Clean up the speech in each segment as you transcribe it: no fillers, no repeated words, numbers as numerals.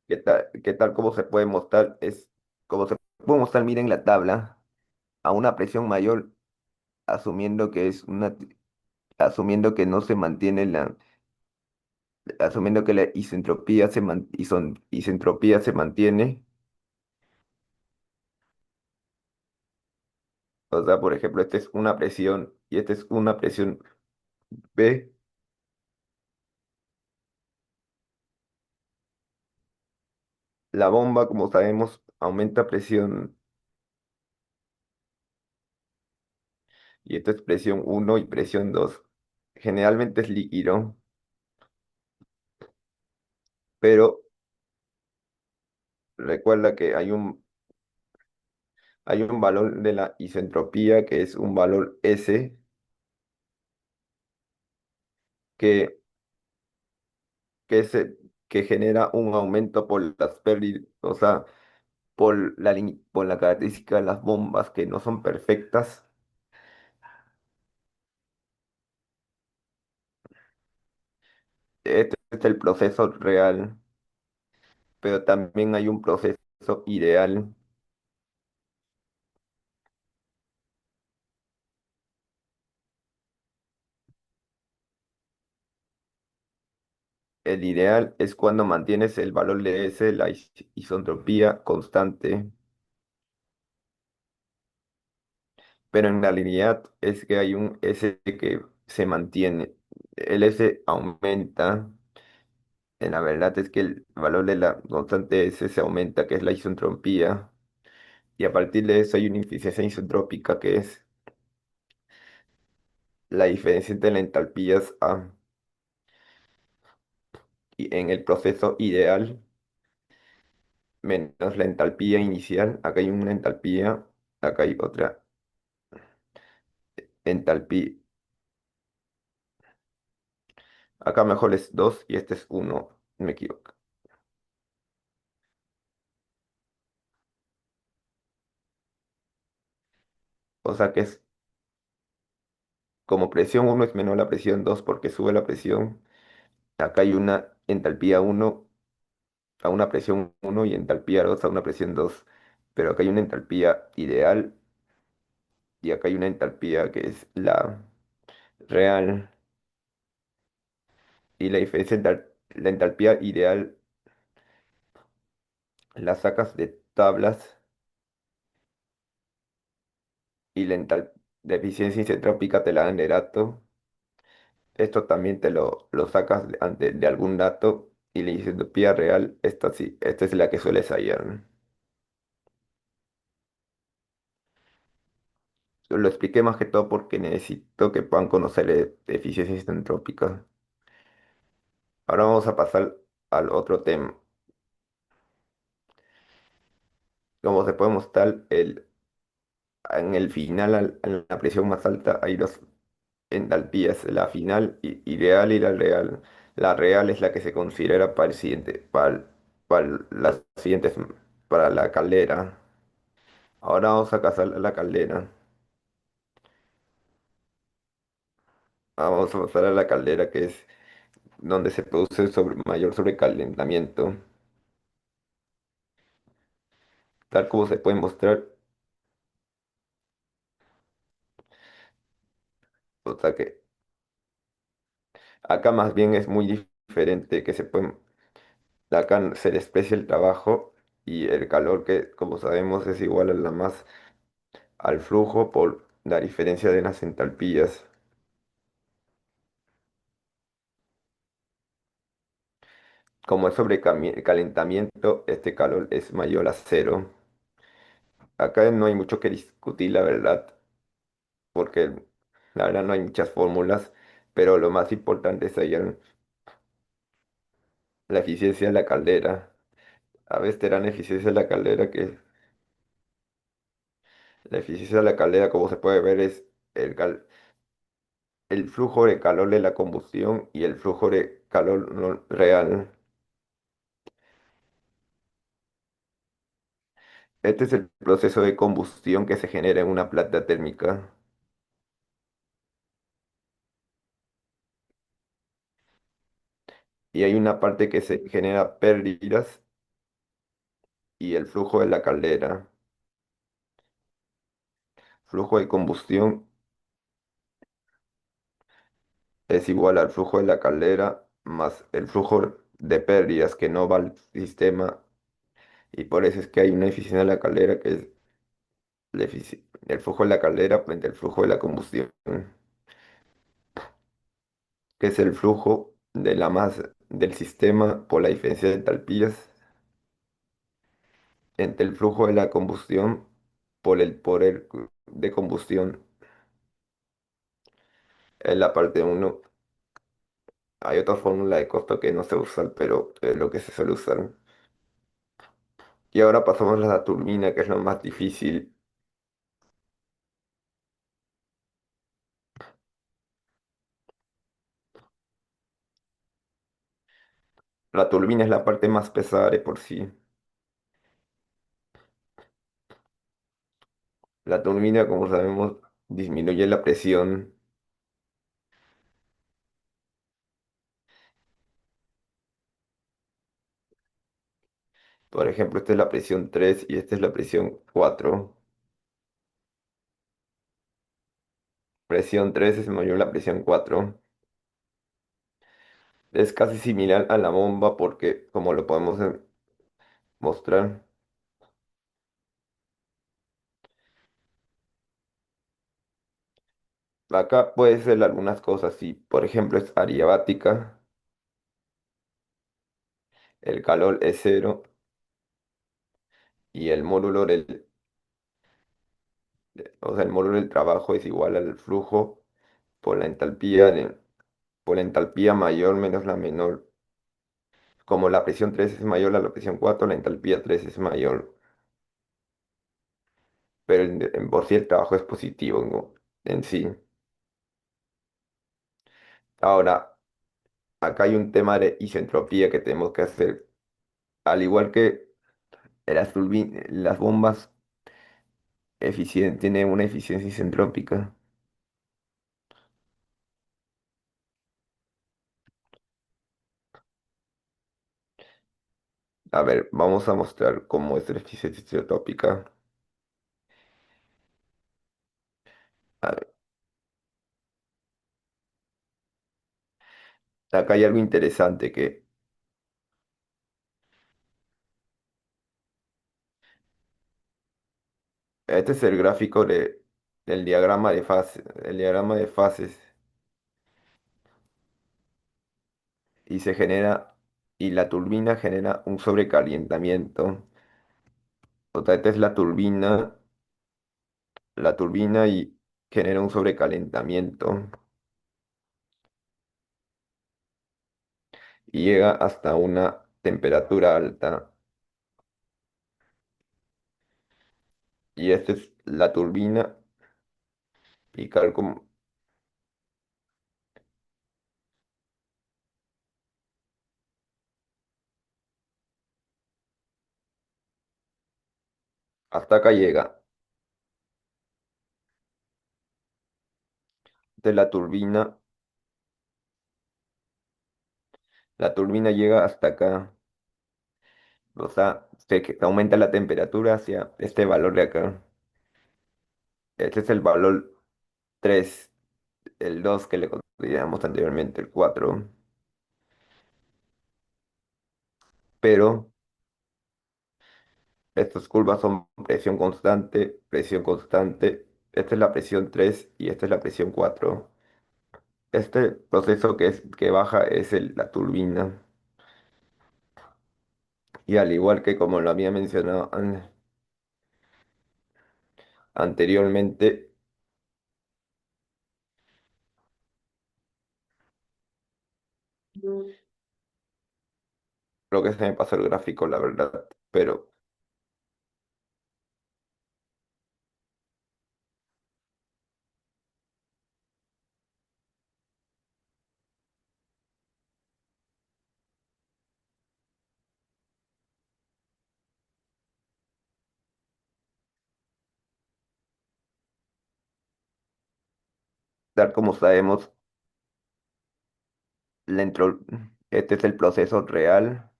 ¿Qué tal? ¿Cómo se puede mostrar? Como se puede mostrar, miren la tabla, a una presión mayor, asumiendo que es asumiendo que no se mantiene asumiendo que la isentropía se mantiene. O sea, por ejemplo, esta es una presión y esta es una presión B. La bomba, como sabemos, aumenta presión y esta es presión uno y presión 2. Generalmente es líquido, pero recuerda que hay un valor de la isentropía que es un valor S que, que genera un aumento por las pérdidas, o sea, por la característica de las bombas que no son perfectas. Este es el proceso real, pero también hay un proceso ideal. El ideal es cuando mantienes el valor de S, la isentropía constante, pero en realidad es que hay un S que se mantiene. El S aumenta. En la verdad es que el valor de la constante S se aumenta, que es la isentropía, y a partir de eso hay una eficiencia isentrópica, que es la diferencia entre las entalpías en el proceso ideal menos la entalpía inicial. Acá hay una entalpía, acá hay otra entalpía. Acá mejor es 2 y este es uno, me equivoco. O sea que es como presión uno es menor la presión 2 porque sube la presión. Acá hay una entalpía uno a una presión uno y entalpía 2 a una presión 2. Pero acá hay una entalpía ideal y acá hay una entalpía que es la real. Y la diferencia entre la entalpía ideal la sacas de tablas y la eficiencia isentrópica te la dan de dato. Esto también te lo sacas de algún dato y la isentropía real, esta sí, esta es la que sueles hallar. Lo expliqué más que todo porque necesito que puedan conocer eficiencia isentrópica. Ahora vamos a pasar al otro tema. Como se puede mostrar, en el final, en la presión más alta, hay dos entalpías, la final ideal y la real. La real es la que se considera para el siguiente, para las siguientes, para la caldera. Ahora vamos a cazar la caldera. Vamos a pasar a la caldera, que es donde se produce el mayor sobrecalentamiento. Tal como se puede mostrar, o sea que acá más bien es muy diferente, que acá se desprecia el trabajo y el calor que, como sabemos, es igual a la masa al flujo por la diferencia de las entalpías. Como es sobrecalentamiento, este calor es mayor a cero. Acá no hay mucho que discutir, la verdad, porque la verdad no hay muchas fórmulas, pero lo más importante es hallar la eficiencia de la caldera. A veces te dan eficiencia de la caldera, que la eficiencia de la caldera, como se puede ver, es el flujo de calor de la combustión y el flujo de calor real. Este es el proceso de combustión que se genera en una planta térmica. Y hay una parte que se genera pérdidas y el flujo de la caldera. Flujo de combustión es igual al flujo de la caldera más el flujo de pérdidas que no va al sistema, y por eso es que hay una eficiencia de la caldera que es el flujo de la caldera frente al flujo de la combustión, que es el flujo de la masa del sistema por la diferencia de entalpías entre el flujo de la combustión por el poder de combustión. En la parte uno hay otra fórmula de costo que no se usa, pero es lo que se suele usar. Y ahora pasamos a la turbina, que es lo más difícil. La turbina es la parte más pesada de por sí. La turbina, como sabemos, disminuye la presión. Por ejemplo, esta es la presión 3 y esta es la presión 4. Presión 3 es mayor a la presión 4. Es casi similar a la bomba porque, como lo podemos mostrar, acá puede ser algunas cosas. Si, por ejemplo, es adiabática, el calor es cero y el módulo o sea, el módulo del trabajo es igual al flujo por la entalpía, por la entalpía mayor menos la menor. Como la presión 3 es mayor a la presión 4, la entalpía 3 es mayor, pero por sí el trabajo es positivo, ¿no? En sí. Ahora, acá hay un tema de isentropía que tenemos que hacer. Al igual que las bombas tienen una eficiencia isentrópica. A ver, vamos a mostrar cómo es la eficiencia isentrópica. A ver, acá hay algo interesante que este es el gráfico del diagrama de fases, el diagrama de fases, y se genera, y la turbina genera un sobrecalentamiento. O sea, esta es la turbina y genera un sobrecalentamiento y llega hasta una temperatura alta. Y esta es la turbina y cálculo, hasta acá llega. Esta es la turbina llega hasta acá. O sea, se aumenta la temperatura hacia este valor de acá. Este es el valor 3, el 2 que le consideramos anteriormente, el 4. Pero estas curvas son presión constante, presión constante. Esta es la presión 3 y esta es la presión 4. Este proceso que baja es la turbina. Y al igual que como lo había mencionado anteriormente, creo que se me pasó el gráfico, la verdad. Pero tal como sabemos, la este es el proceso real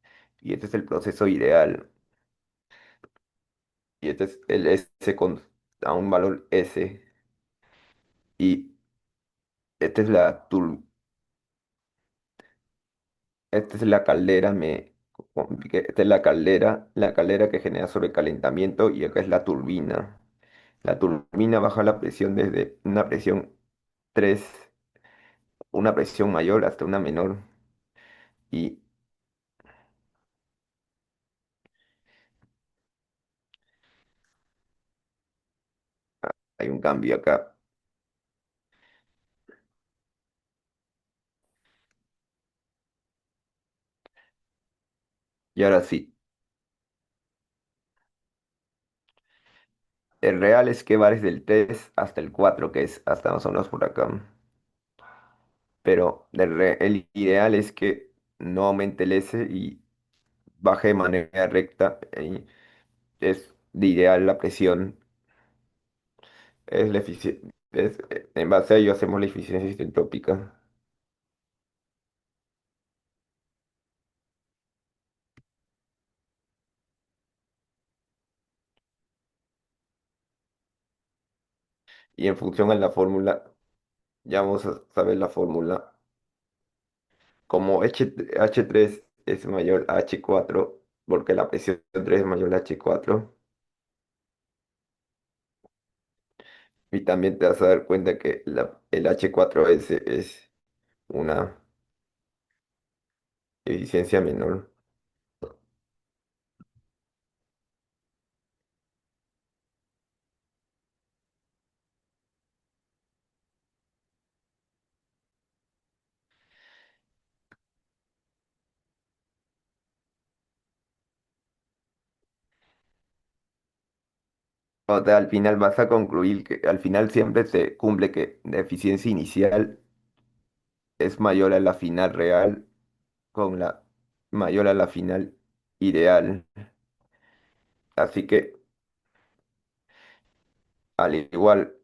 y este es el proceso ideal. y este es el S a un valor S, y esta es esta es la caldera, esta es la caldera que genera sobrecalentamiento, y acá es la turbina. La turbina baja la presión desde una presión 3, una presión mayor hasta una menor, y hay un cambio acá. Y ahora sí, el real es que va desde el 3 hasta el 4, que es hasta más o menos por acá. Pero el ideal es que no aumente el S y baje de manera recta. Y es de ideal la presión. Es la en base a ello hacemos la eficiencia isentrópica. Y en función a la fórmula, ya vamos a saber la fórmula. Como H3 es mayor a H4, porque la presión 3 es mayor a H4. Y también te vas a dar cuenta que el H4S es una eficiencia menor. O sea, al final vas a concluir que al final siempre se cumple que la eficiencia inicial es mayor a la final real con la mayor a la final ideal. Así que al igual,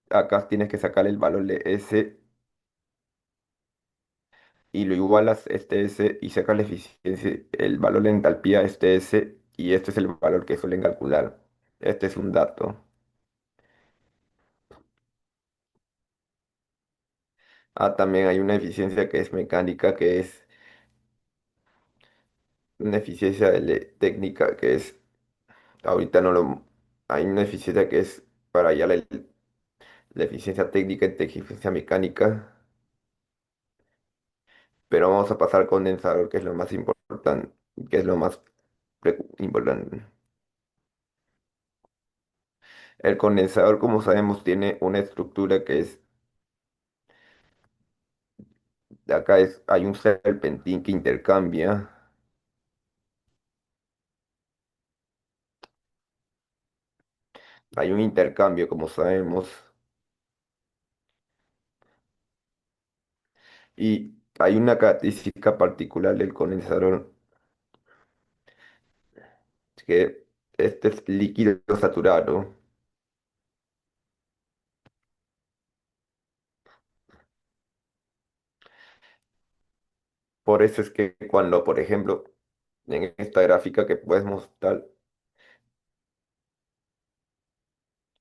acá tienes que sacar el valor de S y lo igualas este S y sacas la eficiencia, el valor de entalpía este S, y este es el valor que suelen calcular. Este es un dato. Ah, también hay una eficiencia que es mecánica, que es una eficiencia técnica, que es, ahorita no lo, hay una eficiencia que es para allá la eficiencia técnica y eficiencia mecánica, pero vamos a pasar al condensador, que es lo más importante, que es lo más importante. El condensador, como sabemos, tiene una estructura que es, acá es, hay un serpentín que intercambia, hay un intercambio, como sabemos, y hay una característica particular del condensador, que este es líquido saturado. Por eso es que cuando, por ejemplo, en esta gráfica que puedes mostrar,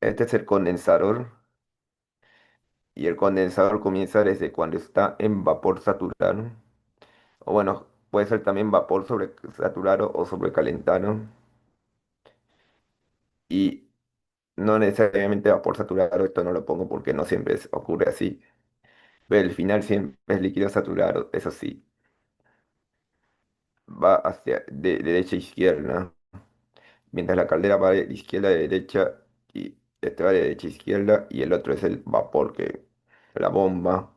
este es el condensador, y el condensador comienza desde cuando está en vapor saturado, o bueno, puede ser también vapor sobresaturado o sobrecalentado, y no necesariamente vapor saturado, esto no lo pongo porque no siempre ocurre así, pero el final siempre es líquido saturado, eso sí, va hacia de derecha a izquierda, mientras la caldera va de izquierda a derecha, y este va de derecha a izquierda, y el otro es el vapor, que la bomba.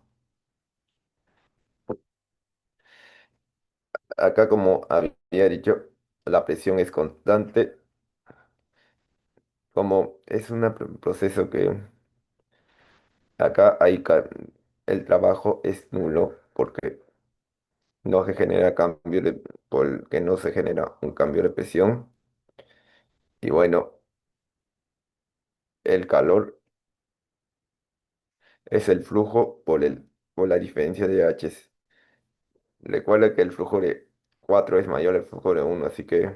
Acá, como había dicho, la presión es constante, como es un proceso que acá el trabajo es nulo porque no se genera porque no se genera un cambio de presión. Y bueno, el calor es el flujo por la diferencia de H's. Recuerda que el flujo de 4 es mayor al flujo de uno, así que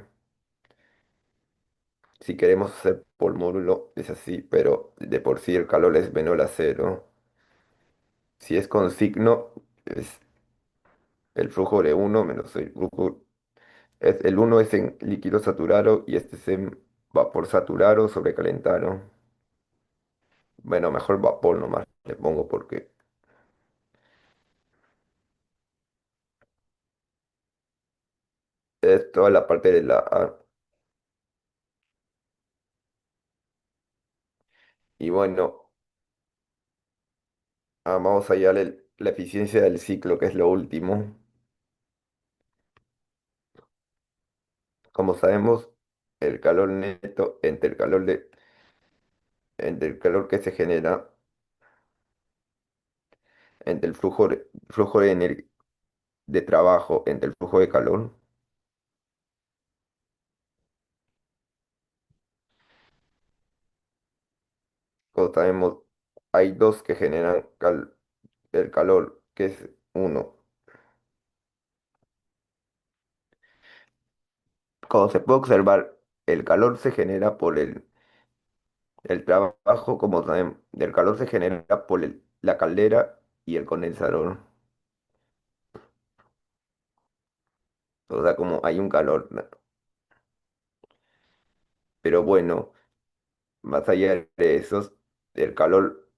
Si queremos hacer por módulo, es así, pero de por sí el calor es menor a cero. Si es con signo, es el flujo de uno menos el flujo. El uno es en líquido saturado y este es en vapor saturado sobrecalentado. Bueno, mejor vapor nomás le pongo porque es toda la parte de la A. Y bueno, vamos a hallar la eficiencia del ciclo, que es lo último. Como sabemos, el calor neto entre el calor que se genera, entre el flujo de trabajo, entre el flujo de calor, como sabemos, hay dos que generan el calor, que es uno. Como se puede observar, el calor se genera por el trabajo, como sabemos, el calor se genera por la caldera y el condensador. O sea, como hay un calor, ¿no? Pero bueno, más allá de eso, el calor,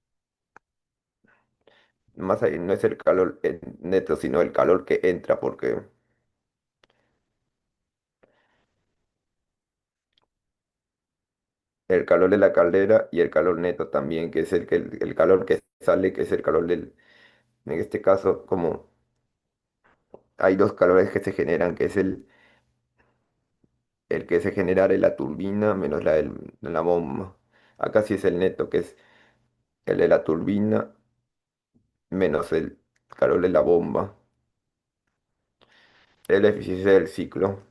más allá, no es el calor neto, sino el calor que entra, porque el calor de la caldera y el calor neto también, que es el calor que sale, que es el calor en este caso, como hay dos calores que se generan, que es el que se genera de la turbina menos de la bomba. Acá sí es el neto, que es el de la turbina menos el calor de la bomba. Es la eficiencia del ciclo.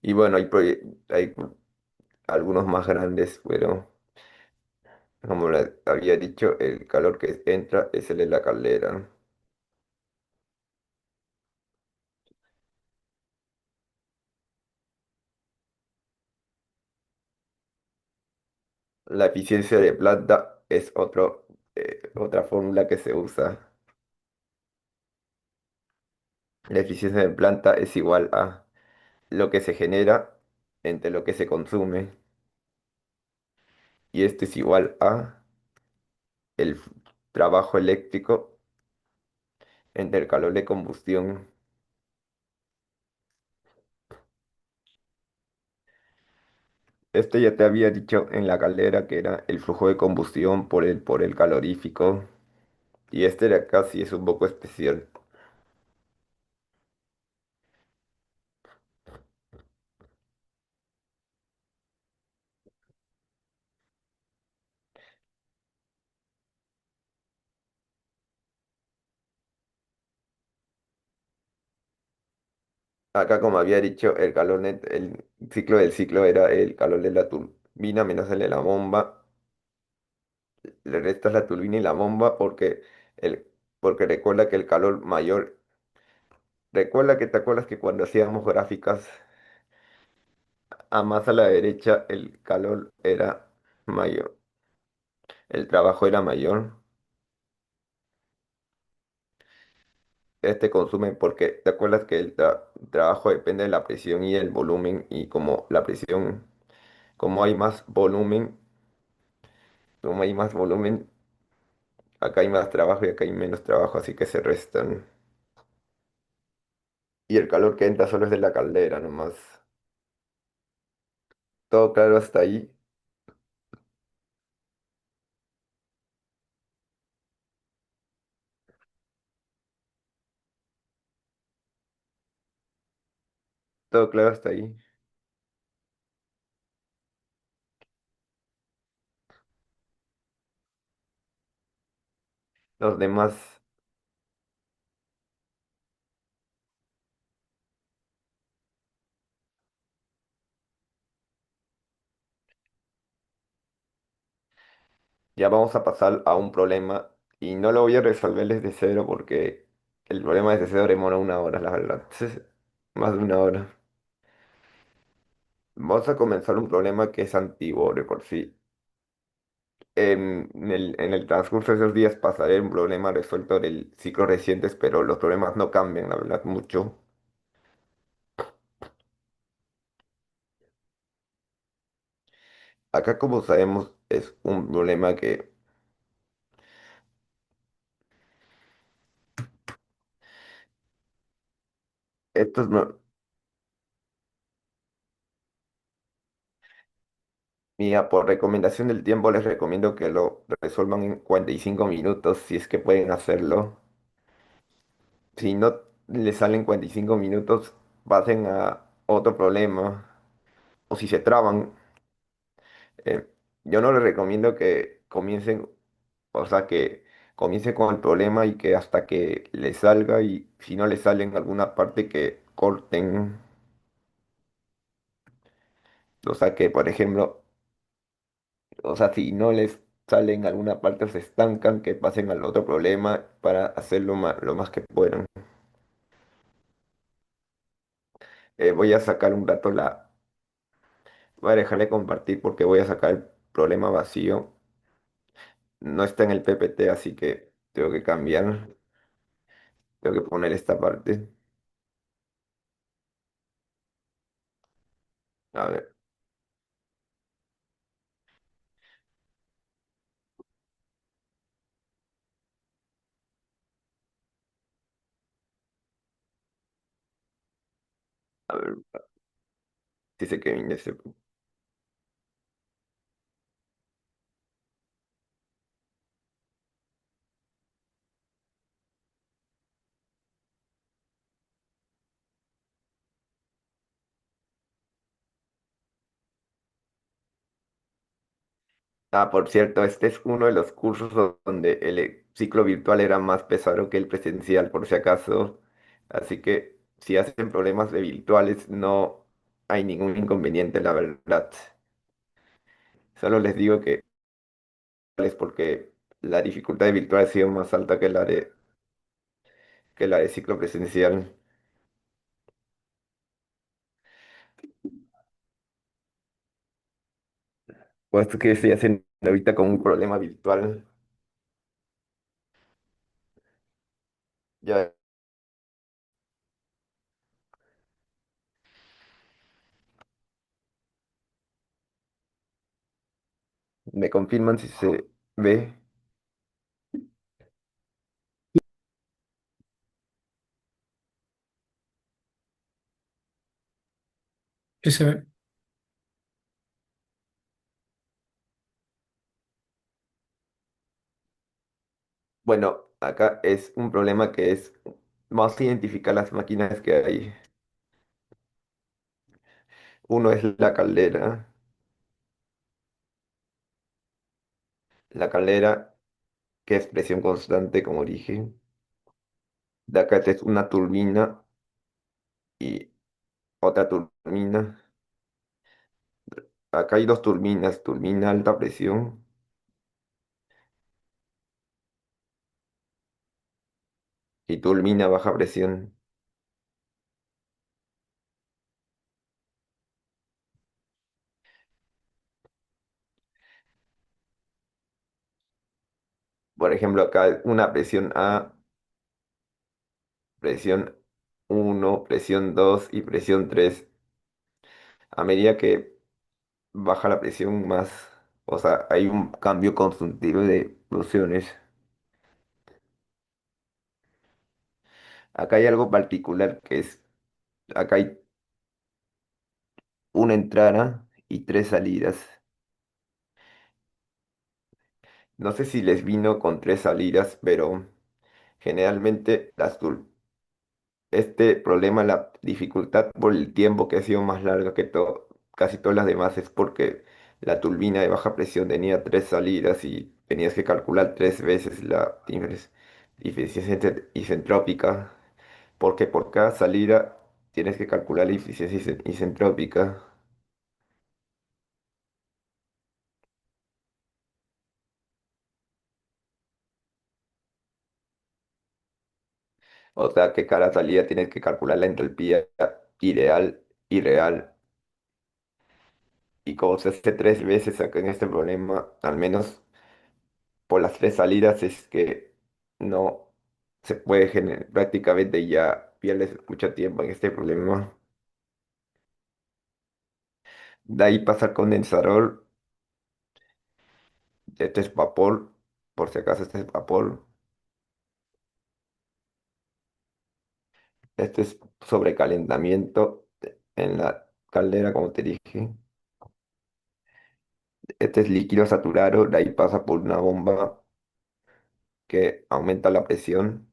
Y bueno, hay algunos más grandes, pero como le había dicho, el calor que entra es el de la caldera. La eficiencia de planta es otra fórmula que se usa. La eficiencia de planta es igual a lo que se genera entre lo que se consume. Y esto es igual a el trabajo eléctrico entre el calor de combustión. Esto ya te había dicho en la caldera que era el flujo de combustión por el calorífico. Y este de acá sí es un poco especial. Acá, como había dicho, el ciclo del ciclo era el calor de la turbina menos el de la bomba. Le restas la turbina y la bomba el, porque recuerda que el calor mayor. Recuerda que te acuerdas que cuando hacíamos gráficas a más a la derecha el calor era mayor, el trabajo era mayor. Este consume porque te acuerdas que el trabajo depende de la presión y el volumen y como la presión, como hay más volumen, como hay más volumen, acá hay más trabajo y acá hay menos trabajo, así que se restan. Y el calor que entra solo es de la caldera nomás. Todo claro hasta ahí. Todo claro hasta ahí. Los demás, ya vamos a pasar a un problema y no lo voy a resolver desde cero porque el problema desde cero demora una hora, la verdad. más de una hora. Vamos a comenzar un problema que es antiguo de por sí. En el transcurso de esos días pasaré un problema resuelto del ciclo recientes, pero los problemas no cambian, la verdad, mucho. Acá, como sabemos, es un problema que estos no, mira, por recomendación del tiempo les recomiendo que lo resuelvan en 45 minutos si es que pueden hacerlo. Si no les salen 45 minutos, pasen a otro problema. O si se traban, eh, yo no les recomiendo que comiencen, o sea, que comiencen con el problema y que hasta que les salga y si no les sale en alguna parte que corten. O sea, que por ejemplo, o sea, si no les sale en alguna parte o se estancan, que pasen al otro problema para hacerlo lo más que puedan. Voy a sacar un rato voy a dejar de compartir porque voy a sacar el problema vacío. No está en el PPT, así que tengo que cambiar. Tengo que poner esta parte. A ver, a ver, dice que viene ese. Ah, por cierto, este es uno de los cursos donde el ciclo virtual era más pesado que el presencial, por si acaso. Así que si hacen problemas de virtuales, no hay ningún inconveniente, la verdad. Solo les digo que es porque la dificultad de virtual ha sido más alta que la de ciclo presencial. Pues que estoy haciendo ahorita con un problema virtual. Ya me confirman si se ve. Sí se ve. Bueno, acá es un problema que es, vamos a identificar las máquinas que hay. Uno es la caldera que es presión constante como dije. De acá es una turbina y otra turbina. Acá hay dos turbinas, turbina alta presión y turbina baja presión. Por ejemplo, acá una presión A, presión 1, presión 2 y presión 3. A medida que baja la presión más, o sea, hay un cambio constante de presiones. Acá hay algo particular que es, acá hay una entrada y tres salidas. No sé si les vino con tres salidas, pero generalmente este problema, la dificultad por el tiempo que ha sido más larga que casi todas las demás es porque la turbina de baja presión tenía tres salidas y tenías que calcular tres veces la eficiencia isentrópica, porque por cada salida tienes que calcular la eficiencia isentrópica. O sea que cada salida tienes que calcular la entropía. ideal y real. Y como se hace tres veces acá en este problema, al menos por las tres salidas, es que no se puede generar, prácticamente ya pierdes mucho tiempo en este problema. De ahí pasa al condensador, este es vapor, por si acaso este es vapor, este es sobrecalentamiento en la caldera, como te dije. Este es líquido saturado, de ahí pasa por una bomba que aumenta la presión.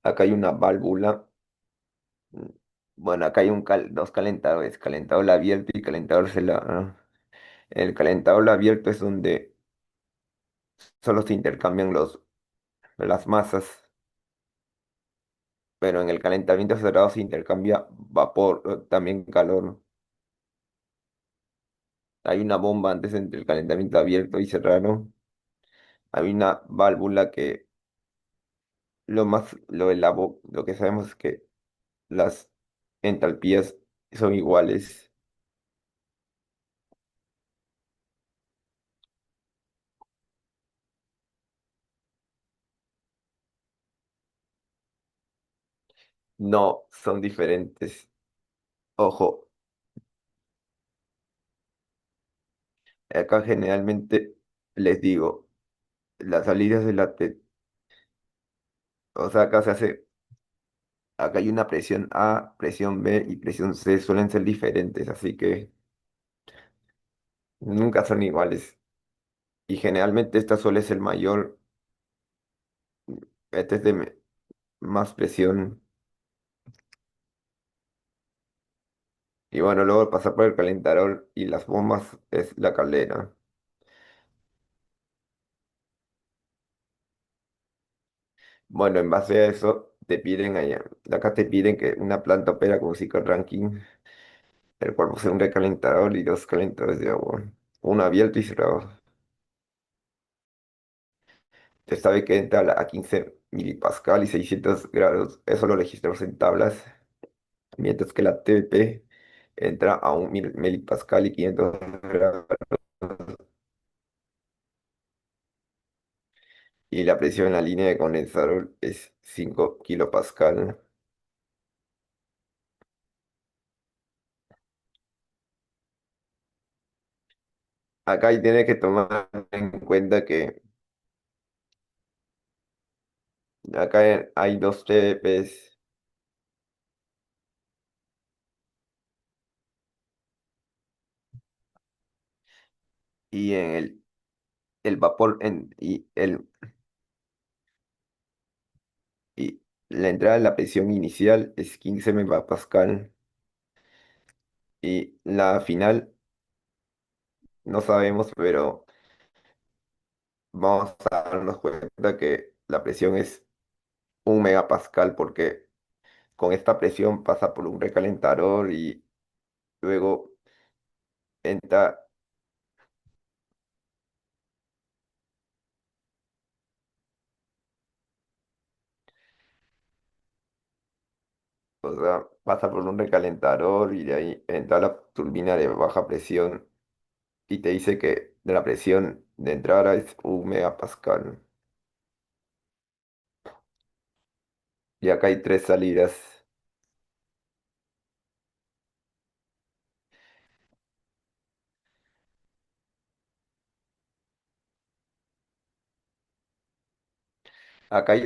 Acá hay una válvula. Bueno, acá hay dos calentadores, calentador abierto y calentador cerrado. El calentador abierto es donde solo se intercambian las masas, pero en el calentamiento cerrado se intercambia vapor, también calor. Hay una bomba antes entre el calentamiento abierto y cerrado. Hay una válvula que lo que sabemos es que las entalpías son iguales. No, son diferentes. Ojo, acá generalmente les digo, las salidas de o sea, acá hay una presión A, presión B y presión C, suelen ser diferentes, así que nunca son iguales. Y generalmente esta suele ser mayor, este es de más presión. Y bueno, luego pasar por el calentador y las bombas es la caldera. Bueno, en base a eso, te piden allá, acá te piden que una planta opera con ciclo ranking, el cual posee un recalentador y dos calentadores de agua, uno abierto y cerrado. Usted sabe que entra a 15 milipascal y 600 grados, eso lo registramos en tablas, mientras que la TP entra a un milipascal y 500 grados y la presión en la línea de condensador es 5 kilopascal. Acá hay tiene que tomar en cuenta que acá hay dos TPs y en el vapor y la entrada de la presión inicial es 15 megapascal y la final no sabemos, pero vamos a darnos cuenta que la presión es un megapascal porque con esta presión pasa por un recalentador y luego entra, o sea, pasa por un recalentador y de ahí entra la turbina de baja presión y te dice que de la presión de entrada es un megapascal. Y acá hay tres salidas. Acá hay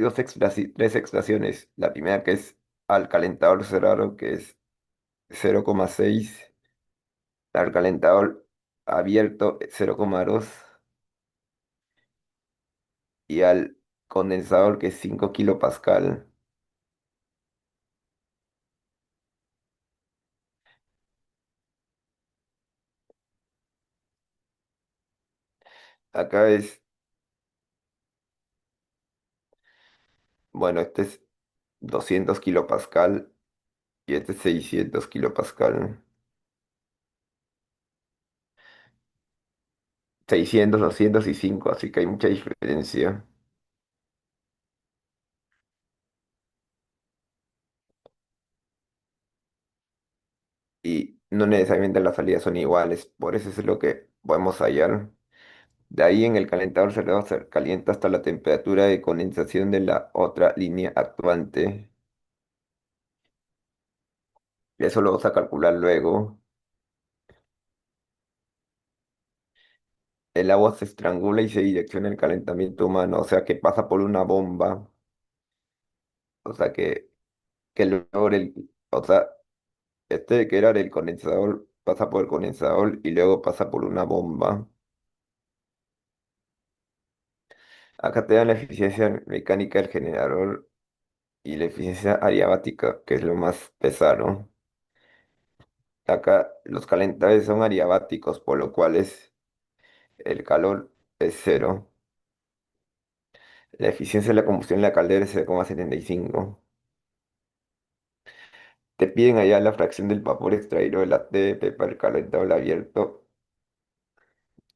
tres extracciones. La primera que es al calentador cerrado, que es 0,6. Al calentador abierto, 0,2. Y al condensador, que es 5 kilopascal. Acá es, bueno, este es 200 kilopascal y este es 600 kilopascal. 600, 200 y 5, así que hay mucha diferencia. no necesariamente las salidas son iguales, por eso es lo que podemos hallar. De ahí en el calentador cerrado se calienta hasta la temperatura de condensación de la otra línea actuante. Eso lo vamos a calcular luego. El agua se estrangula y se direcciona el calentamiento humano, o sea que pasa por una bomba, o sea que luego o sea, este que era el condensador pasa por el condensador y luego pasa por una bomba. Acá te dan la eficiencia mecánica del generador y la eficiencia adiabática, que es lo más pesado. Acá los calentadores son adiabáticos, por lo cual el calor es cero. La eficiencia de la combustión en la caldera es 0,75. Te piden allá la fracción del vapor extraído de la TDP para el calentador abierto.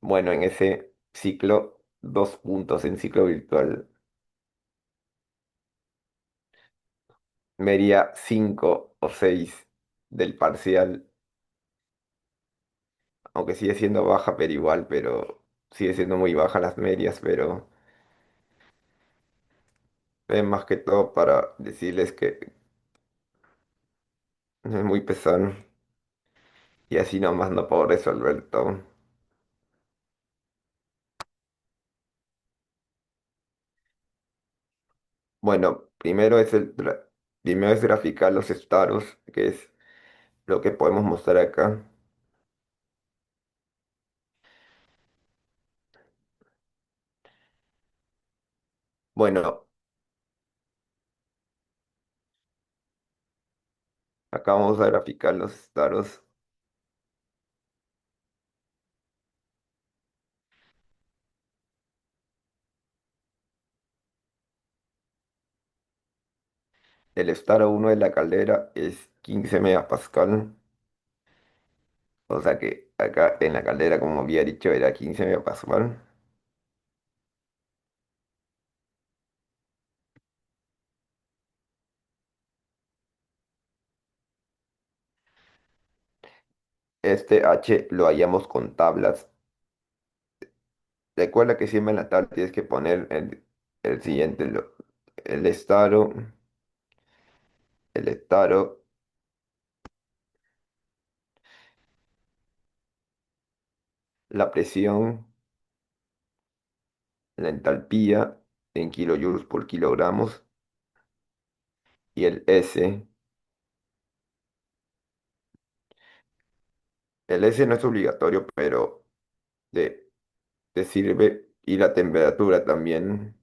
Bueno, en ese ciclo, 2 puntos en ciclo virtual. Medía 5 o 6 del parcial, aunque sigue siendo baja, pero igual, pero sigue siendo muy baja las medias, pero es más que todo para decirles que es muy pesado y así nomás no puedo resolver todo. Bueno, primero es graficar los estados, que es lo que podemos mostrar acá. Bueno, acá vamos a graficar los estados. El estado uno de la caldera es 15 megapascal. O sea que acá en la caldera, como había dicho, era 15 megapascal. Este H lo hallamos con tablas. Recuerda que siempre en la tabla tienes que poner el siguiente, el estado, el estado, la presión, la entalpía en kilojoules por kilogramos y el S. El S no es obligatorio, pero te, te sirve y la temperatura también.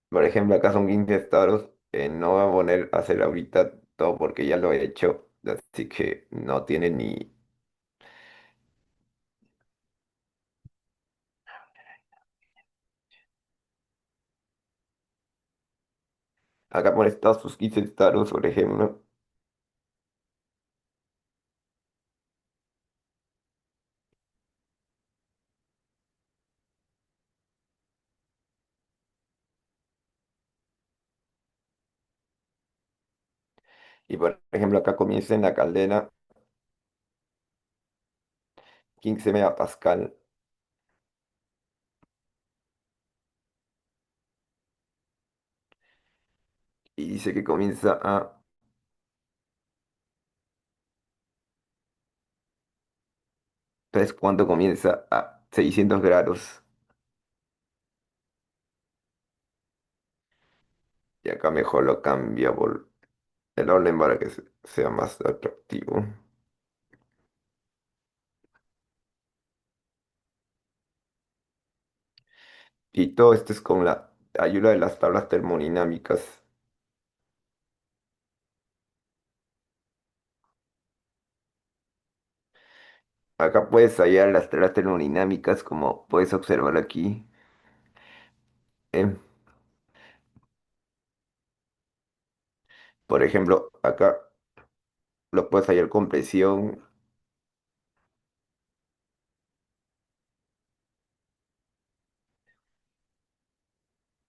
Por ejemplo, acá son 15 estados. No voy a poner a hacer ahorita todo porque ya lo he hecho, así que no tiene ni... Acá pone todos sus 15 estados, por ejemplo, y por ejemplo acá comienza en la caldera 15 megapascal y dice que comienza a... Entonces, ¿cuánto comienza? A 600 grados. Y acá mejor lo cambia por el orden para que sea más atractivo. Y todo esto es con la ayuda de las tablas termodinámicas. Acá puedes hallar las tablas termodinámicas como puedes observar aquí. ¿Eh? Por ejemplo, acá lo puedes hallar con presión,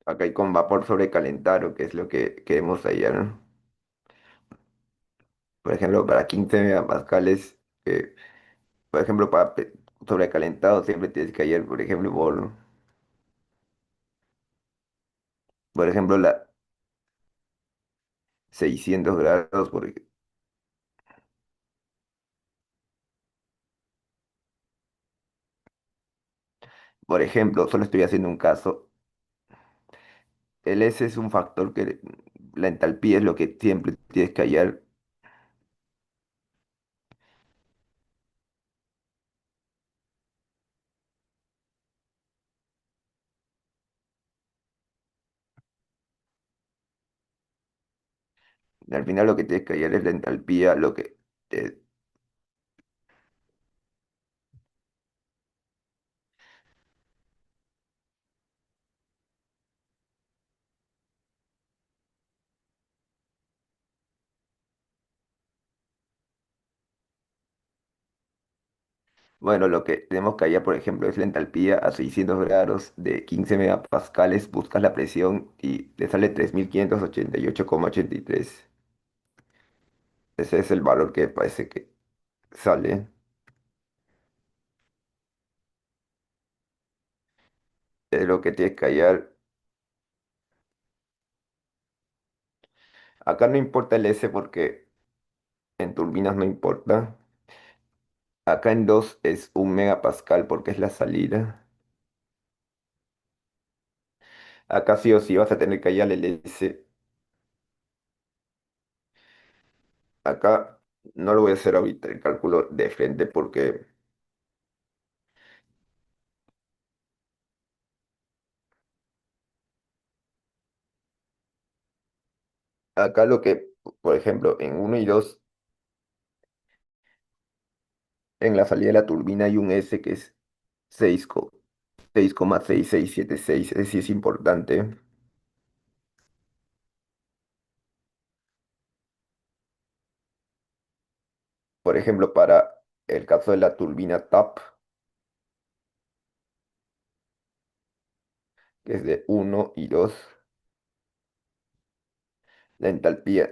Acá hay con vapor sobrecalentado, que es lo que queremos hallar, ¿no? Por ejemplo, para 15 megapascales, por ejemplo, sobrecalentado siempre tienes que hallar, por ejemplo, la 600 grados, por ejemplo, solo estoy haciendo un caso. El S es un factor que la entalpía es lo que siempre tienes que hallar. Al final lo que tienes que hallar es la entalpía, eh, bueno, lo que tenemos que hallar, por ejemplo, es la entalpía a 600 grados de 15 megapascales, buscas la presión y te sale 3588,83. Ese es el valor que parece que sale. Es lo que tienes que hallar. Acá no importa el S porque en turbinas no importa. Acá en 2 es un megapascal porque es la salida. Acá sí o sí vas a tener que hallar el S. Acá no lo voy a hacer ahorita el cálculo de frente porque acá por ejemplo, en uno y 2 en la salida de la turbina hay un S que es 6,6676. Ese sí es importante. Por ejemplo, para el caso de la turbina TAP, que es de uno y 2 la entalpía,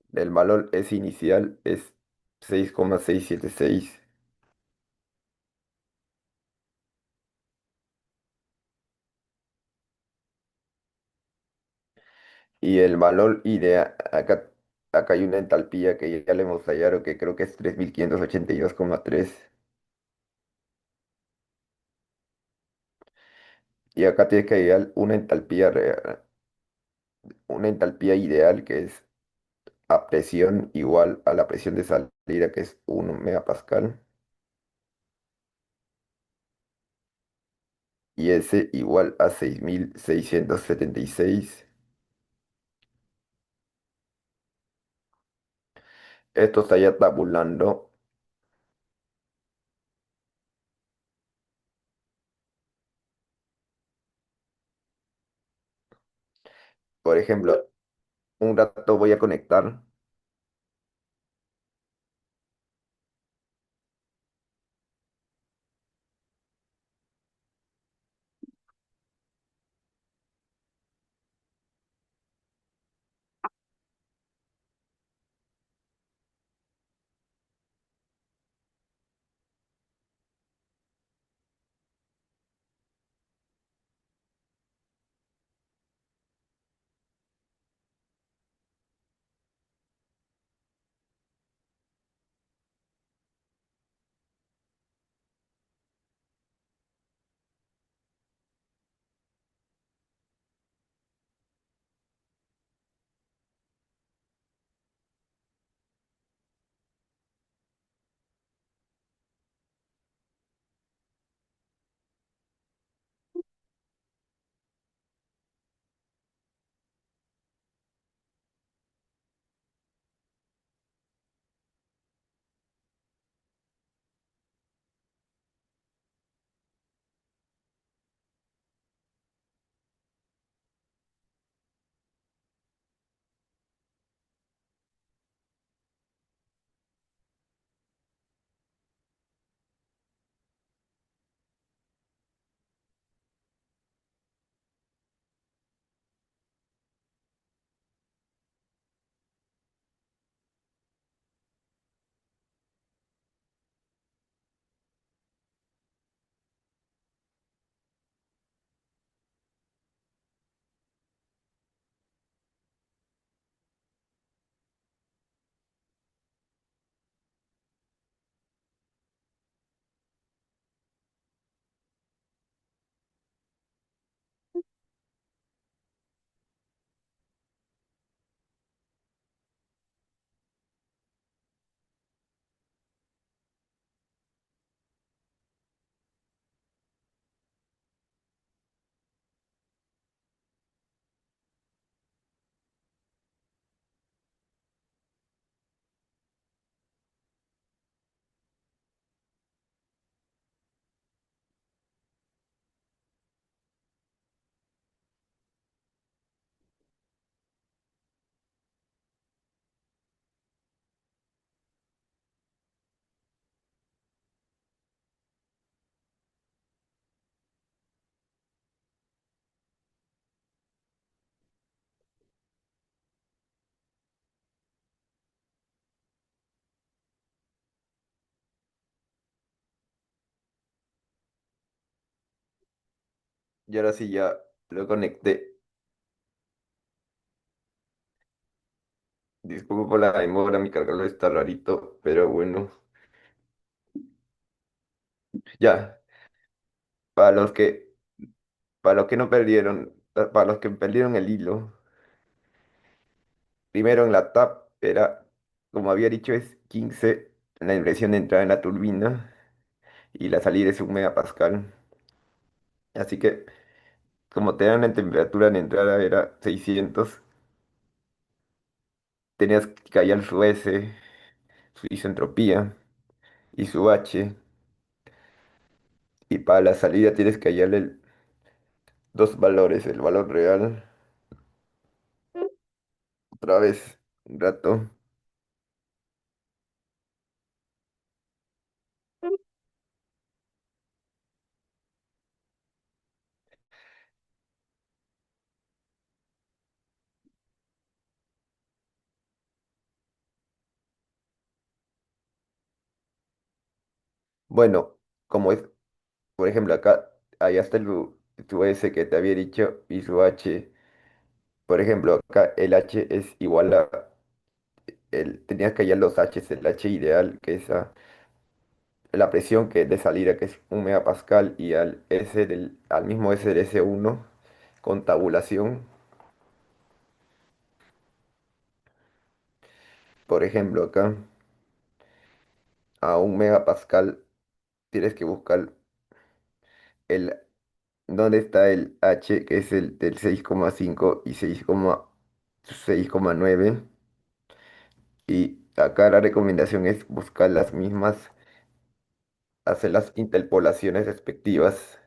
del valor S inicial es 6,676 y el valor ideal, acá hay una entalpía que ya le hemos hallado que creo que es 3582,3 y acá tienes que hallar una entalpía ideal que es a presión igual a la presión de salida que es 1 megapascal y S igual a 6676. Esto está ya tabulando. Por ejemplo, un rato voy a conectar. Y ahora sí ya lo conecté. Disculpo por la demora, mi cargador está rarito, pero bueno. Ya, para los que, para los que no perdieron, para los que perdieron el hilo, primero en la TAP era, como había dicho, es 15 la impresión de entrada en la turbina y la salida es 1 megapascal. Así que, como te dan la temperatura de entrada era 600, tenías que hallar su S, su isentropía y su H. Y para la salida tienes que hallarle dos valores, el valor real, otra vez, un rato. Bueno, como es, por ejemplo, acá hallaste tu S que te había dicho y su H. Por ejemplo, acá el H es igual a, tenías que hallar los H's, el H ideal, que es la presión que de salida, que es 1 megapascal, y al mismo S del S1 con tabulación. Por ejemplo, acá a 1 megapascal tienes que buscar el, dónde está el H, que es el del 6,5 y 6,9. Y acá la recomendación es buscar las mismas, hacer las interpolaciones respectivas.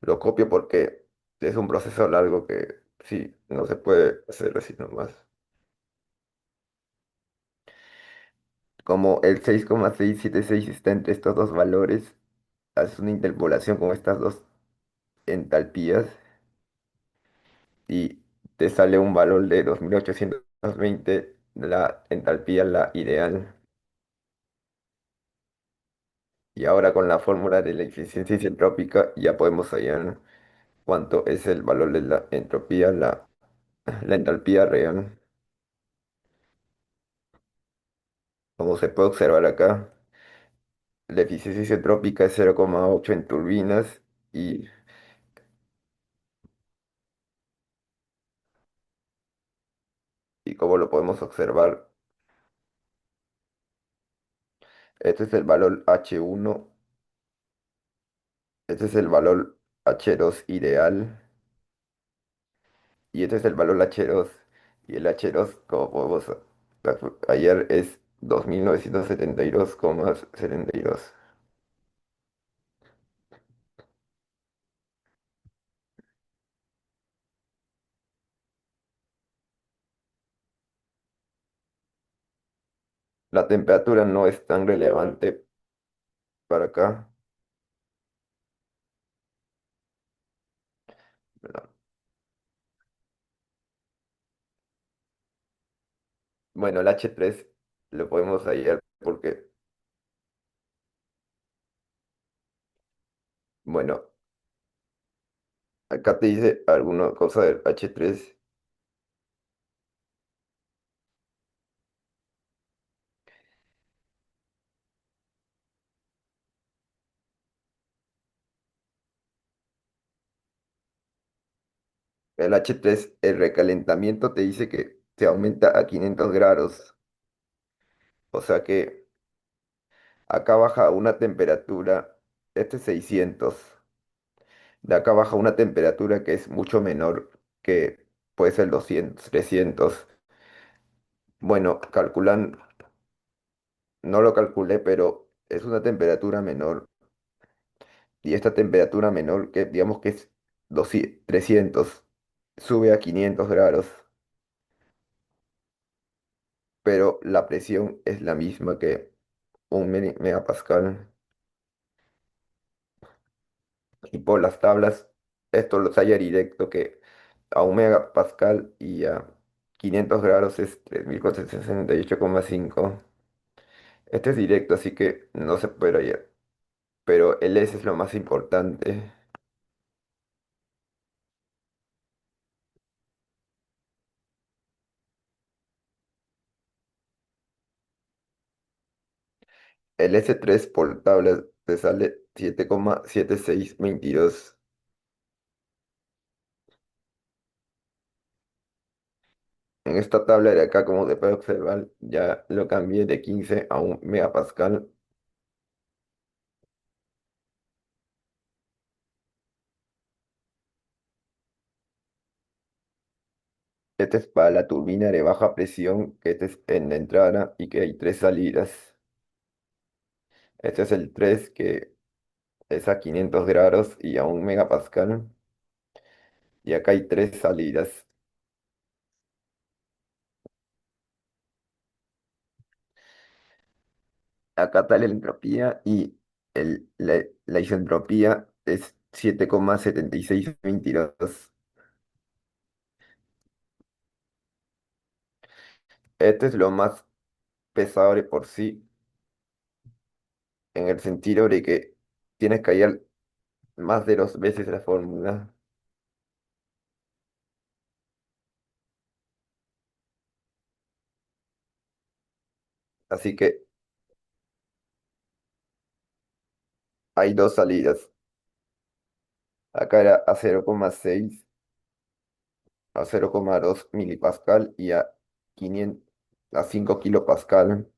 Lo copio porque es un proceso largo que sí, no se puede hacer así nomás. Como el 6,676 está entre estos dos valores, haces una interpolación con estas dos entalpías y te sale un valor de 2820, la entalpía, la ideal. Y ahora con la fórmula de la eficiencia isentrópica ya podemos hallar cuánto es el valor de la entropía, la entalpía real. Como se puede observar acá, la eficiencia isentrópica es 0,8 en turbinas y, y como lo podemos observar, este es el valor H1, este es el valor H2 ideal y este es el valor H2. Y el H2, como podemos hallar, es 2972,72. La temperatura no es tan relevante para acá. ¿Verdad? Bueno, el H3 lo podemos hallar porque, bueno, acá te dice alguna cosa del H3. El H3, el recalentamiento te dice que se aumenta a 500 grados. O sea que acá baja una temperatura, este es 600. De acá baja una temperatura que es mucho menor, que puede ser 200, 300. Bueno, no lo calculé, pero es una temperatura menor. Y esta temperatura menor, que digamos que es 200, 300, sube a 500 grados, pero la presión es la misma que 1 megapascal. Y por las tablas, esto lo halla directo que a 1 megapascal y a 500 grados es 3468,5. Este es directo, así que no se puede hallar. pero el S es lo más importante. El S3 por tabla te sale 7,7622. En esta tabla de acá, como se puede observar, ya lo cambié de 15 a un megapascal. Este es para la turbina de baja presión, que este es en la entrada y que hay tres salidas. Este es el 3 que es a 500 grados y a un megapascal. Y acá hay tres salidas. Acá está la entropía y la isentropía es 7,7622. Este es lo más pesado de por sí, en el sentido de que tienes que hallar más de dos veces la fórmula. Así que hay dos salidas. Acá era a 0,6, a 0,2 milipascal y a 500, a 5 kilopascal.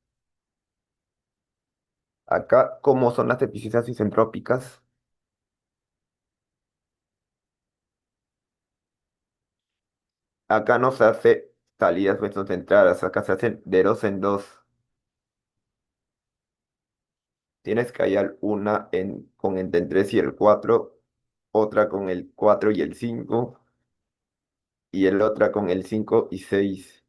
Acá, ¿cómo son las deficiencias isentrópicas? Acá no se hace salidas versus entradas, acá se hacen de dos en dos. Tienes que hallar una con entre el 3 y el 4, otra con el 4 y el 5, y el otra con el 5 y 6.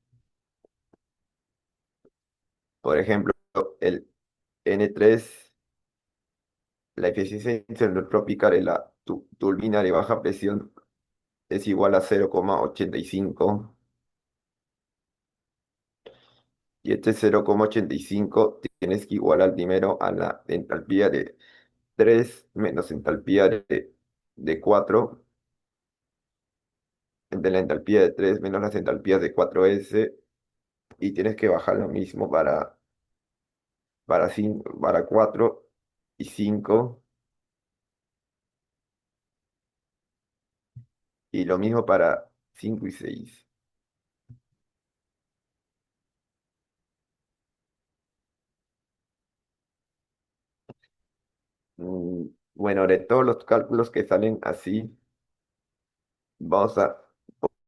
Por ejemplo, el N3, la eficiencia isentrópica de la turbina de baja presión es igual a 0,85, y este 0,85 tienes que igualar primero a la entalpía de 3 menos entalpía de 4, de la entalpía de 3 menos las entalpías de 4S, y tienes que bajar lo mismo para 4 y 5, y lo mismo para 5 y 6. Bueno, de todos los cálculos que salen así, vamos a,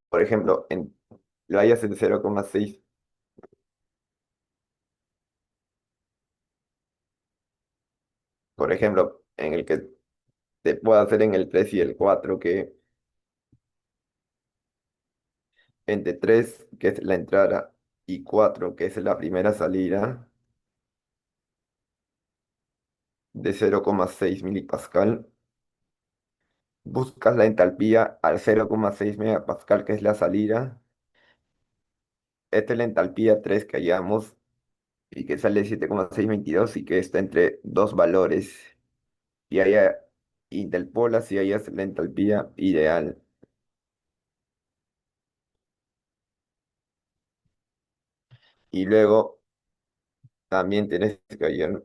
por ejemplo, lo hayas en 0,6, por ejemplo, en el que te puedo hacer en el 3 y el 4, que entre 3 que es la entrada, y 4 que es la primera salida, de 0,6 milipascal, buscas la entalpía al 0,6 megapascal, que es la salida. Esta es la entalpía 3 que hallamos y que sale 7,622 y que está entre dos valores. Y haya interpolas y hayas la entalpía ideal. Y luego también tienes que hallar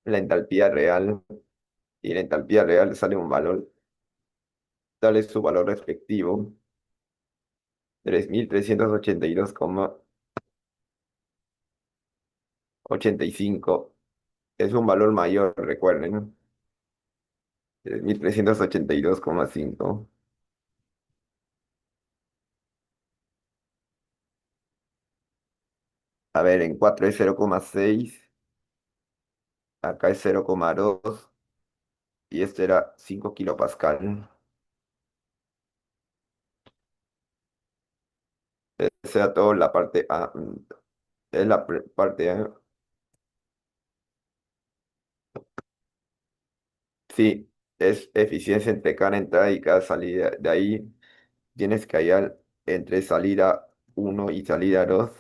la entalpía real. Y la entalpía real sale un valor, tal es su valor respectivo, 3382,85. Es un valor mayor, recuerden, 3382,5. A ver, en 4 es 0,6, acá es 0,2 y este era 5 kilopascal. Esa era toda la parte A. Es la parte A. Sí, es eficiencia entre cada entrada y cada salida. De ahí tienes que hallar entre salida uno y salida 2.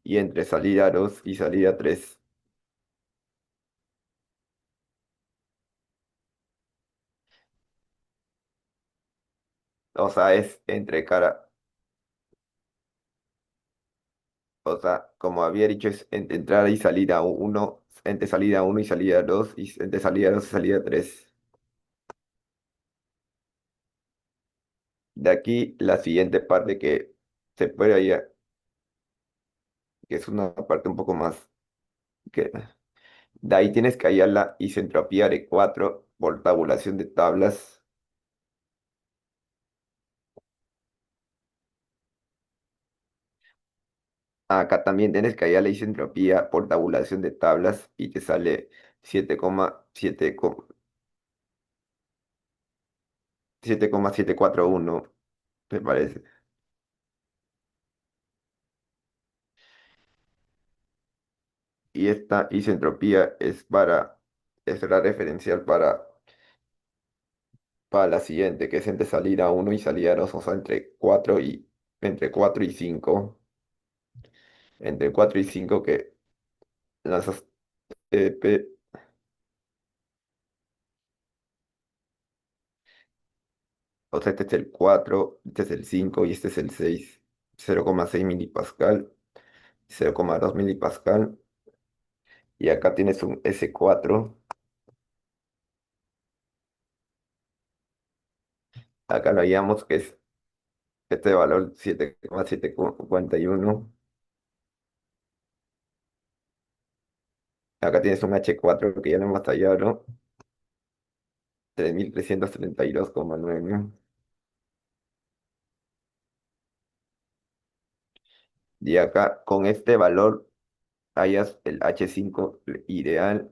y entre salida 2 y salida 3. O sea, es entre cara, o sea, como había dicho, es entre entrada y salida uno, entre salida uno y salida 2 y entre salida 2 y salida 3. De aquí la siguiente parte que se puede hallar, que es una parte un poco más que... De ahí tienes que hallar la isentropía de 4 por tabulación de tablas. Acá también tienes que hallar la isentropía por tabulación de tablas y te sale 7,741, me parece. Y esta isentropía es la referencial para la siguiente, que es entre salida uno y salida 2, o sea, entre 4 y 5. Entre 4 y 5 que lanzas TP, o sea, este es el 4, este es el 5 y este es el 6. 0,6 milipascal, 0,2 milipascal. Y acá tienes un S4. Acá lo hallamos que es este valor 7,741. Acá tienes un H4 que ya lo hemos tallado, 3332,9. Y acá con este valor hallas el H5 ideal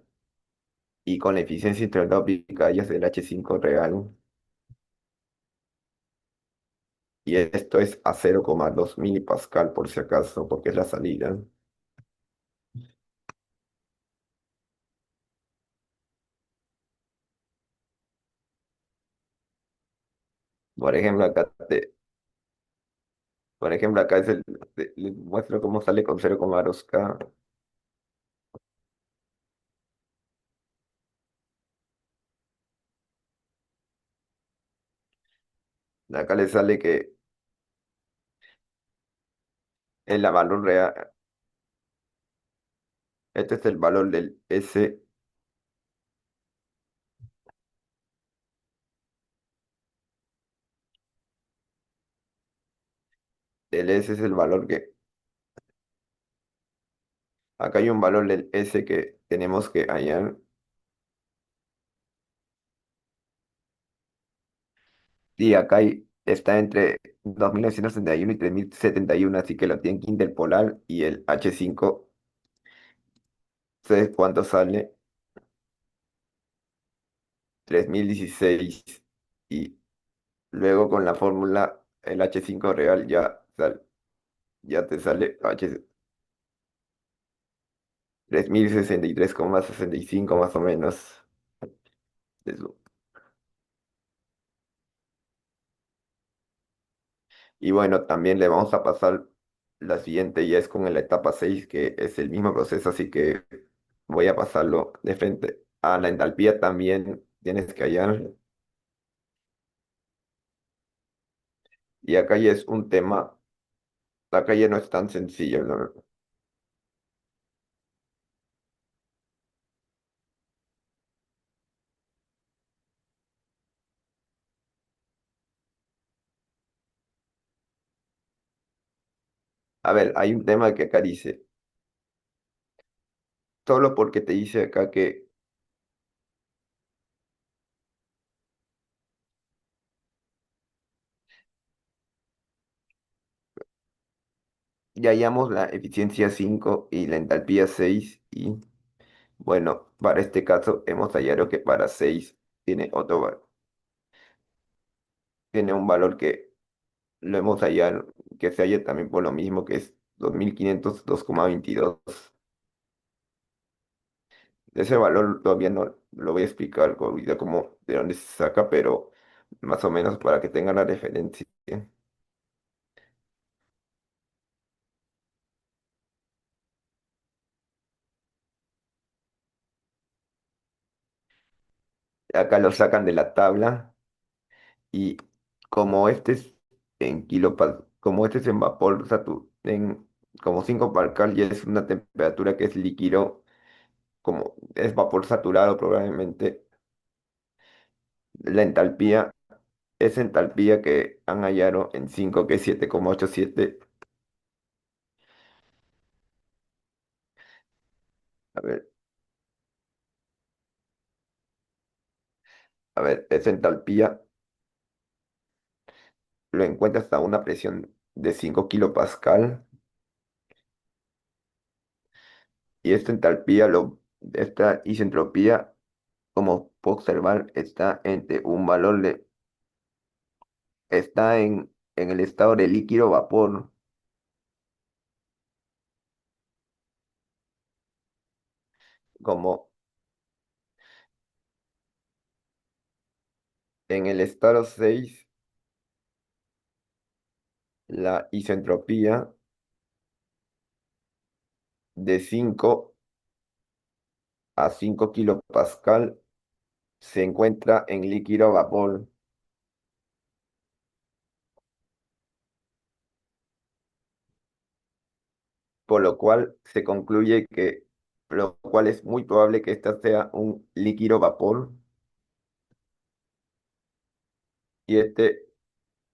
y con la eficiencia intradópica hallas el H5 real. Y esto es a 0,2 milipascal por si acaso, porque es la salida. Por ejemplo, por ejemplo, acá les muestro cómo sale con 0,2K. Acá le sale que el valor real, este es el valor del S es el valor que, acá hay un valor del S que tenemos que hallar. Y acá está entre 2971 y 3071, así que lo tienen que interpolar y el H5, ¿sabes cuánto sale? 3016. Y luego con la fórmula, el H5 real ya te sale 3063,65 más o menos. Eso. Y bueno, también le vamos a pasar la siguiente, ya es con la etapa 6 que es el mismo proceso, así que voy a pasarlo de frente. A la entalpía también tienes que hallar. Y acá ya es un tema, acá ya no es tan sencillo, ¿no? A ver, hay un tema que acá dice, solo porque te dice acá que ya hallamos la eficiencia 5 y la entalpía 6 y bueno, para este caso hemos hallado que para 6 tiene tiene un valor que lo hemos hallado, que se halla también por lo mismo, que es 2502,22. Ese valor todavía no lo voy a explicar ahorita como de dónde se saca, pero más o menos para que tengan la referencia. Acá lo sacan de la tabla y como este es en como este es en vapor, en como 5 pascal ya es una temperatura que es líquido, como es vapor saturado probablemente, la entalpía es entalpía que han hallado en 5 que es 7,87. A ver, a ver, esa entalpía lo encuentras a una presión de 5 kilopascal y esta isentropía, como puedo observar, está en el estado de líquido vapor, como en el estado 6 la isentropía de 5 a 5 kilopascal se encuentra en líquido vapor, por lo cual se concluye que, lo cual es muy probable que esta sea un líquido vapor y este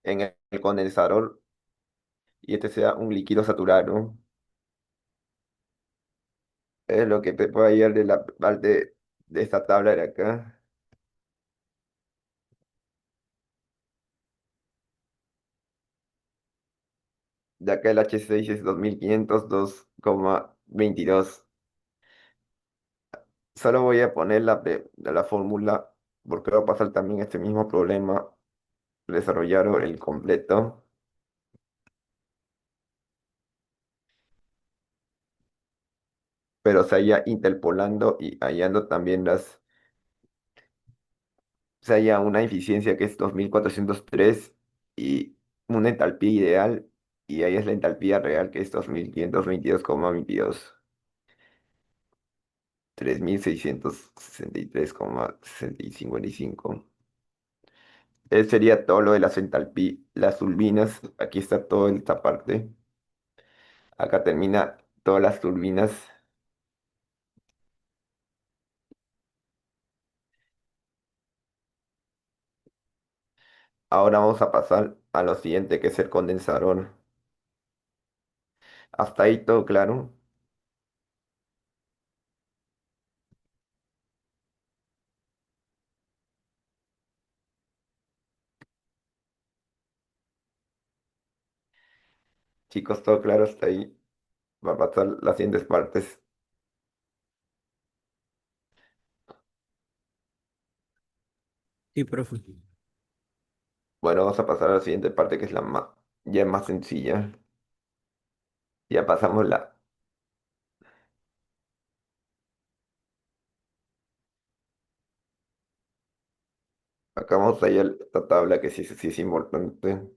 en el condensador y este sea un líquido saturado. Es lo que te puedo hallar de la parte de esta tabla de acá. De acá el H6 es 2502,22. Solo voy a poner de la fórmula porque va a pasar también este mismo problema. Desarrollaron el completo, pero se halla interpolando y hallando también se halla una eficiencia que es 2403 y una entalpía ideal, y ahí es la entalpía real que es 2522,22. 3663,55. Sería todo lo de las turbinas. Aquí está toda esta parte. Acá termina todas las turbinas. Ahora vamos a pasar a lo siguiente, que es el condensador. Hasta ahí todo claro. Chicos, todo claro hasta ahí. Va a pasar las siguientes partes. Sí, profe. Bueno, vamos a pasar a la siguiente parte, que es ya más sencilla. Ya pasamos acá vamos a hallar esta tabla que sí es importante.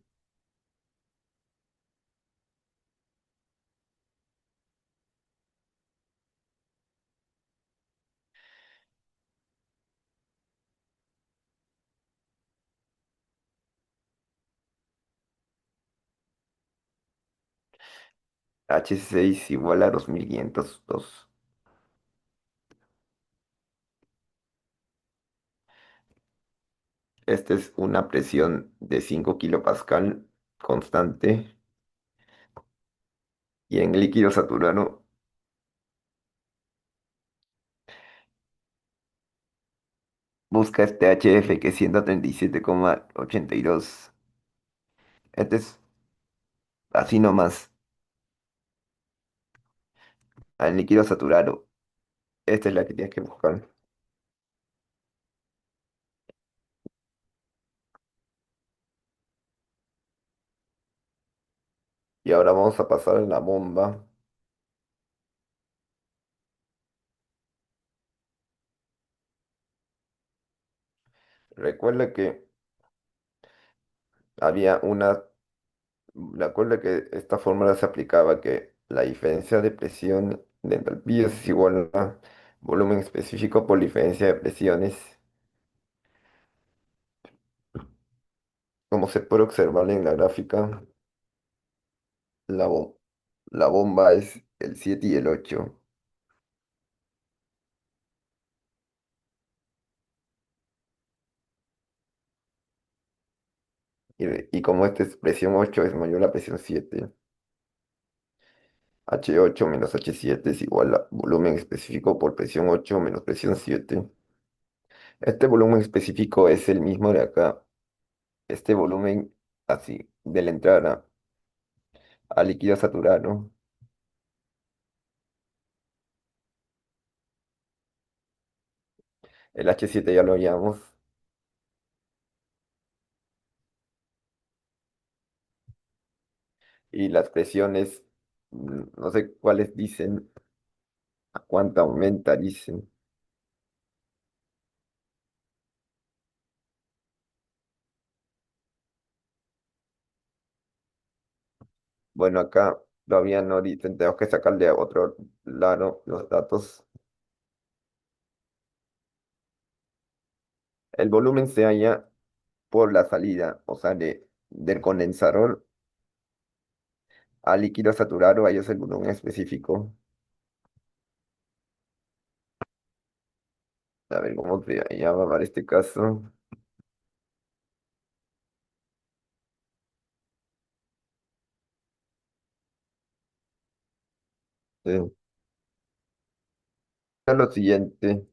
H6 igual a 2502. Esta es una presión de 5 kilopascal constante y en líquido saturano busca este HF que es 137,82. Este es así nomás, en líquido saturado. Esta es la que tienes que buscar. Y ahora vamos a pasar a la bomba. Recuerda que había una, recuerda que esta fórmula se aplicaba que la diferencia de presión de entalpías es igual a volumen específico por diferencia de presiones. Como se puede observar en la gráfica, la, bom- la bomba es el 7 y el 8. Y como esta es presión 8 es mayor a la presión 7. H8 menos H7 es igual a volumen específico por presión 8 menos presión 7. Este volumen específico es el mismo de acá. Este volumen así, de la entrada al líquido saturado. El H7 ya lo hallamos. Y las presiones, no sé cuáles dicen, a cuánto aumenta, dicen. Bueno, acá todavía no dicen, tenemos que sacarle a otro lado los datos. El volumen se halla por la salida, o sea, del condensador al líquido saturado, ahí es el volumen específico. A ver cómo se llama para este caso. Sí. Es lo siguiente.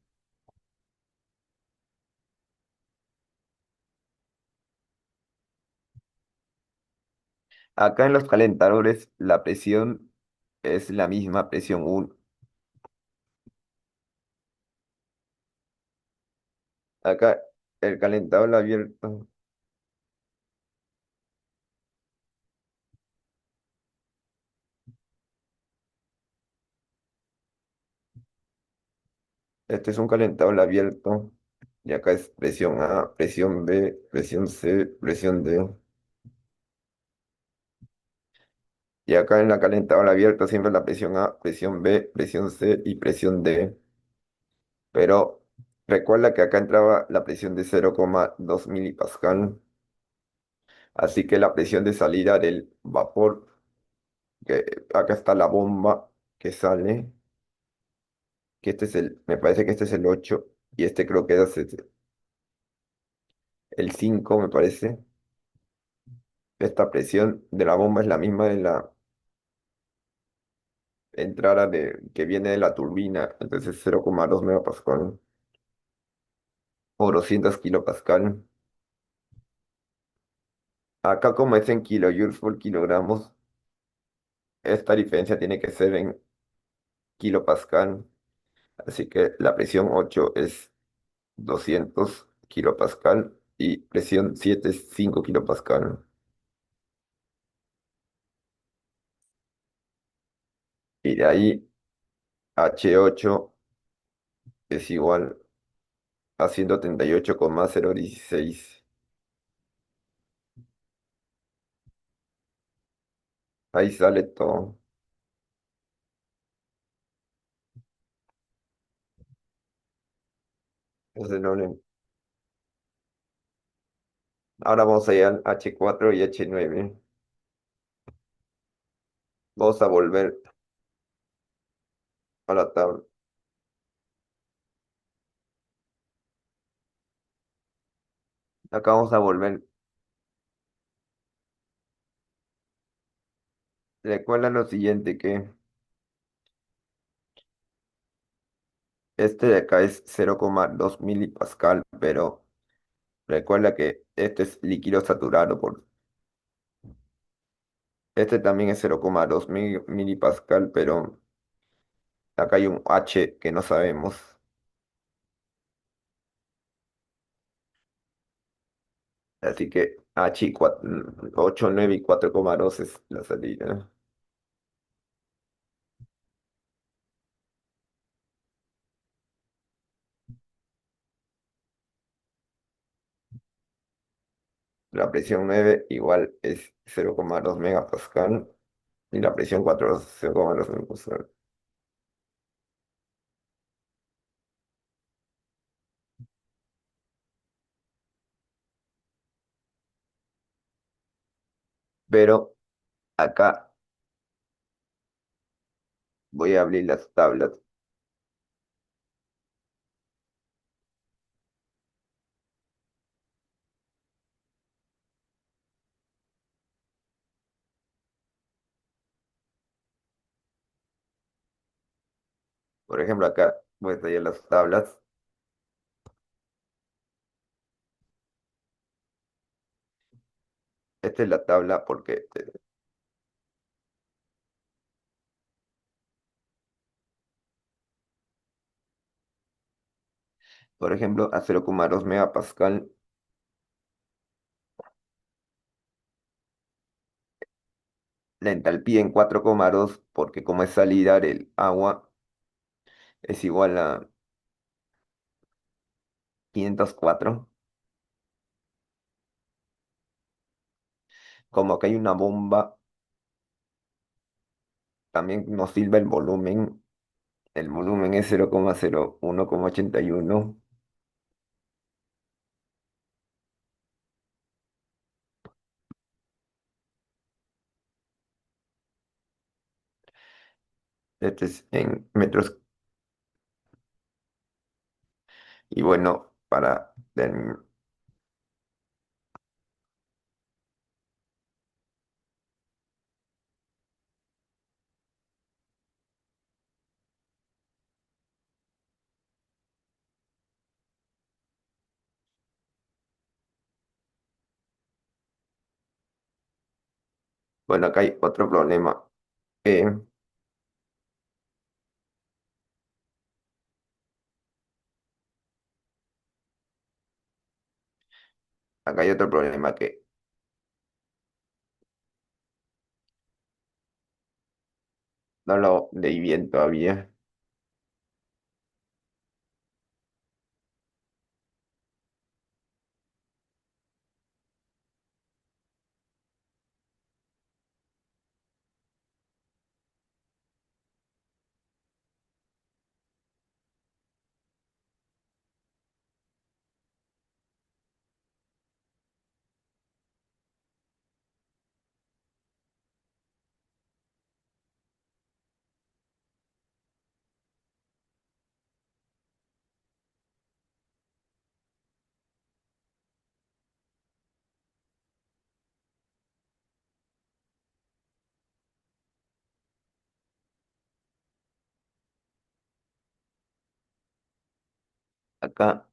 Acá en los calentadores la presión es la misma presión 1. Acá el calentador abierto, este es un calentador abierto. Y acá es presión A, presión B, presión C, presión D. Y acá en la calentadora abierta siempre la presión A, presión B, presión C y presión D. Pero recuerda que acá entraba la presión de 0,2 milipascal. Así que la presión de salida del vapor, que acá está la bomba que sale, que este es me parece que este es el 8 y este creo que es el 5 me parece. Esta presión de la bomba es la misma de la entrada que viene de la turbina, entonces 0,2 megapascal o 200 kilopascal. Acá como es en kilojoules por kilogramos, esta diferencia tiene que ser en kilopascal. Así que la presión 8 es 200 kilopascal y presión 7 es 5 kilopascal. Y de ahí H8 es igual a 138,016. Ahí sale todo. Entonces, ahora vamos a ir al H4 y H9. Vamos a volver a la tabla. Acá vamos a volver. Recuerda lo siguiente, que este de acá es 0,2 milipascal, pero recuerda que este es líquido saturado. Este también es 0,2 milipascal, pero acá hay un H que no sabemos. Así que H y 8, 9 y 4,2 es la salida. La presión 9 igual es 0,2 megapascal y la presión 4 es 0,2 megapascal. Pero acá voy a abrir las tablas. Por ejemplo, acá voy a detallar las tablas. Esta es la tabla porque, por ejemplo, a 0,2 megapascal, la entalpía en 4,2 porque como es salida el agua, es igual a 504. Como acá hay una bomba, también nos sirve el volumen. El volumen es 0,01,81. Este es en metros. Y bueno, para terminar, bueno, acá hay otro problema. Eh, Acá hay otro problema que no lo leí bien todavía. Acá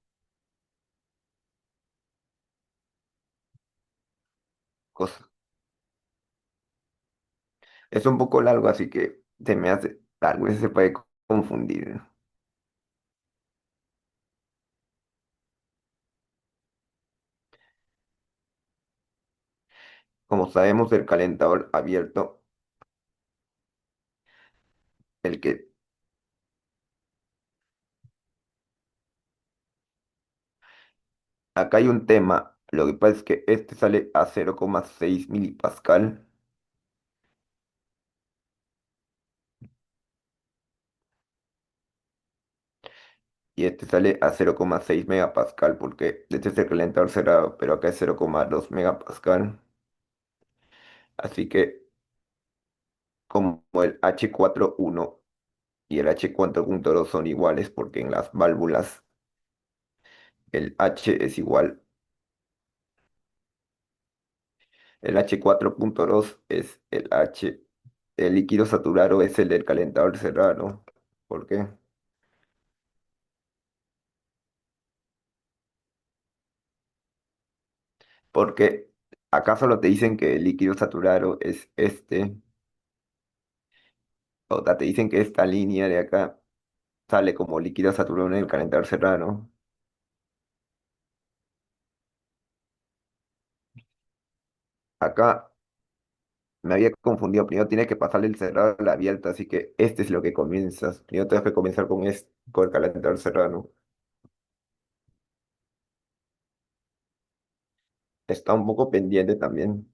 cosa, es un poco largo, así que se me hace, tal vez se puede confundir. Como sabemos, el calentador abierto, el que acá hay un tema. Lo que pasa es que este sale a 0,6 milipascal y este sale a 0,6 megapascal porque este es el calentador cerrado, pero acá es 0,2 megapascal. Así que como el H41 y el H4.2 son iguales porque en las válvulas el H es igual. El H4.2 es el H. El líquido saturado es el del calentador cerrado. ¿Por qué? Porque acá solo te dicen que el líquido saturado es este, o sea, te dicen que esta línea de acá sale como líquido saturado en el calentador cerrado. Acá me había confundido. Primero tienes que pasarle el cerrado a la abierta, así que este es lo que comienzas. Primero tienes que comenzar con, este, con el calentador cerrado. Está un poco pendiente también.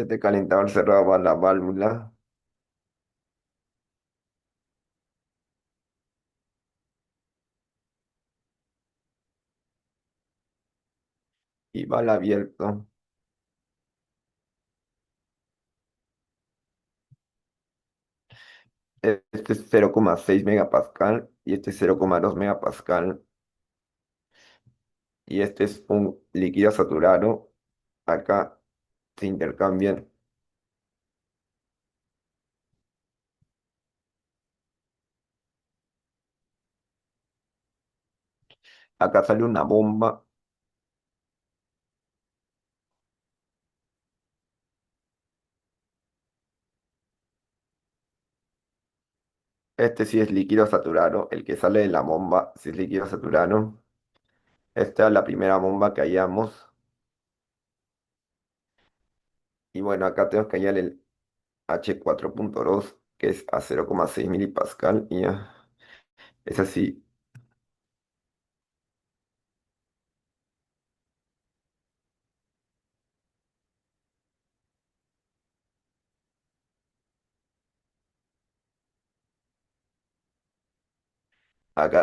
Este calentador cerrado va la válvula y va al abierto. Este es 0,6 megapascal y este es 0,2 megapascal. Y este es un líquido saturado. Acá se intercambian. Acá sale una bomba. Este sí es líquido saturado. El que sale de la bomba sí es líquido saturado. Esta es la primera bomba que hallamos. Y bueno, acá tenemos que hallar el H4.2, que es a 0,6 milipascal. Y ya, es así. Acá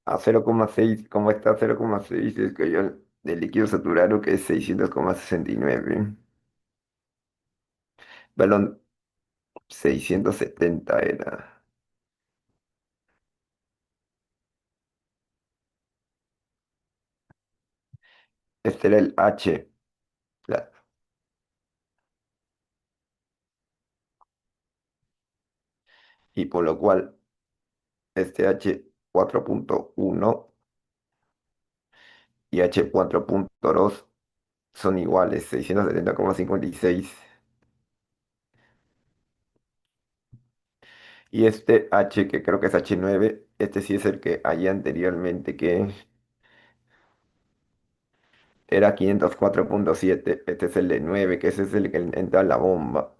a 0,6, como está a 0,6, es que yo del líquido saturado que es 600,69. Perdón, 670 era. Este era el H. la- y por lo cual este H4.1 y H4.2 son iguales, 670,56. Y este H, que creo que es H9, este sí es el que había anteriormente, que era 504,7. Este es el de 9, que ese es el que entra a la bomba.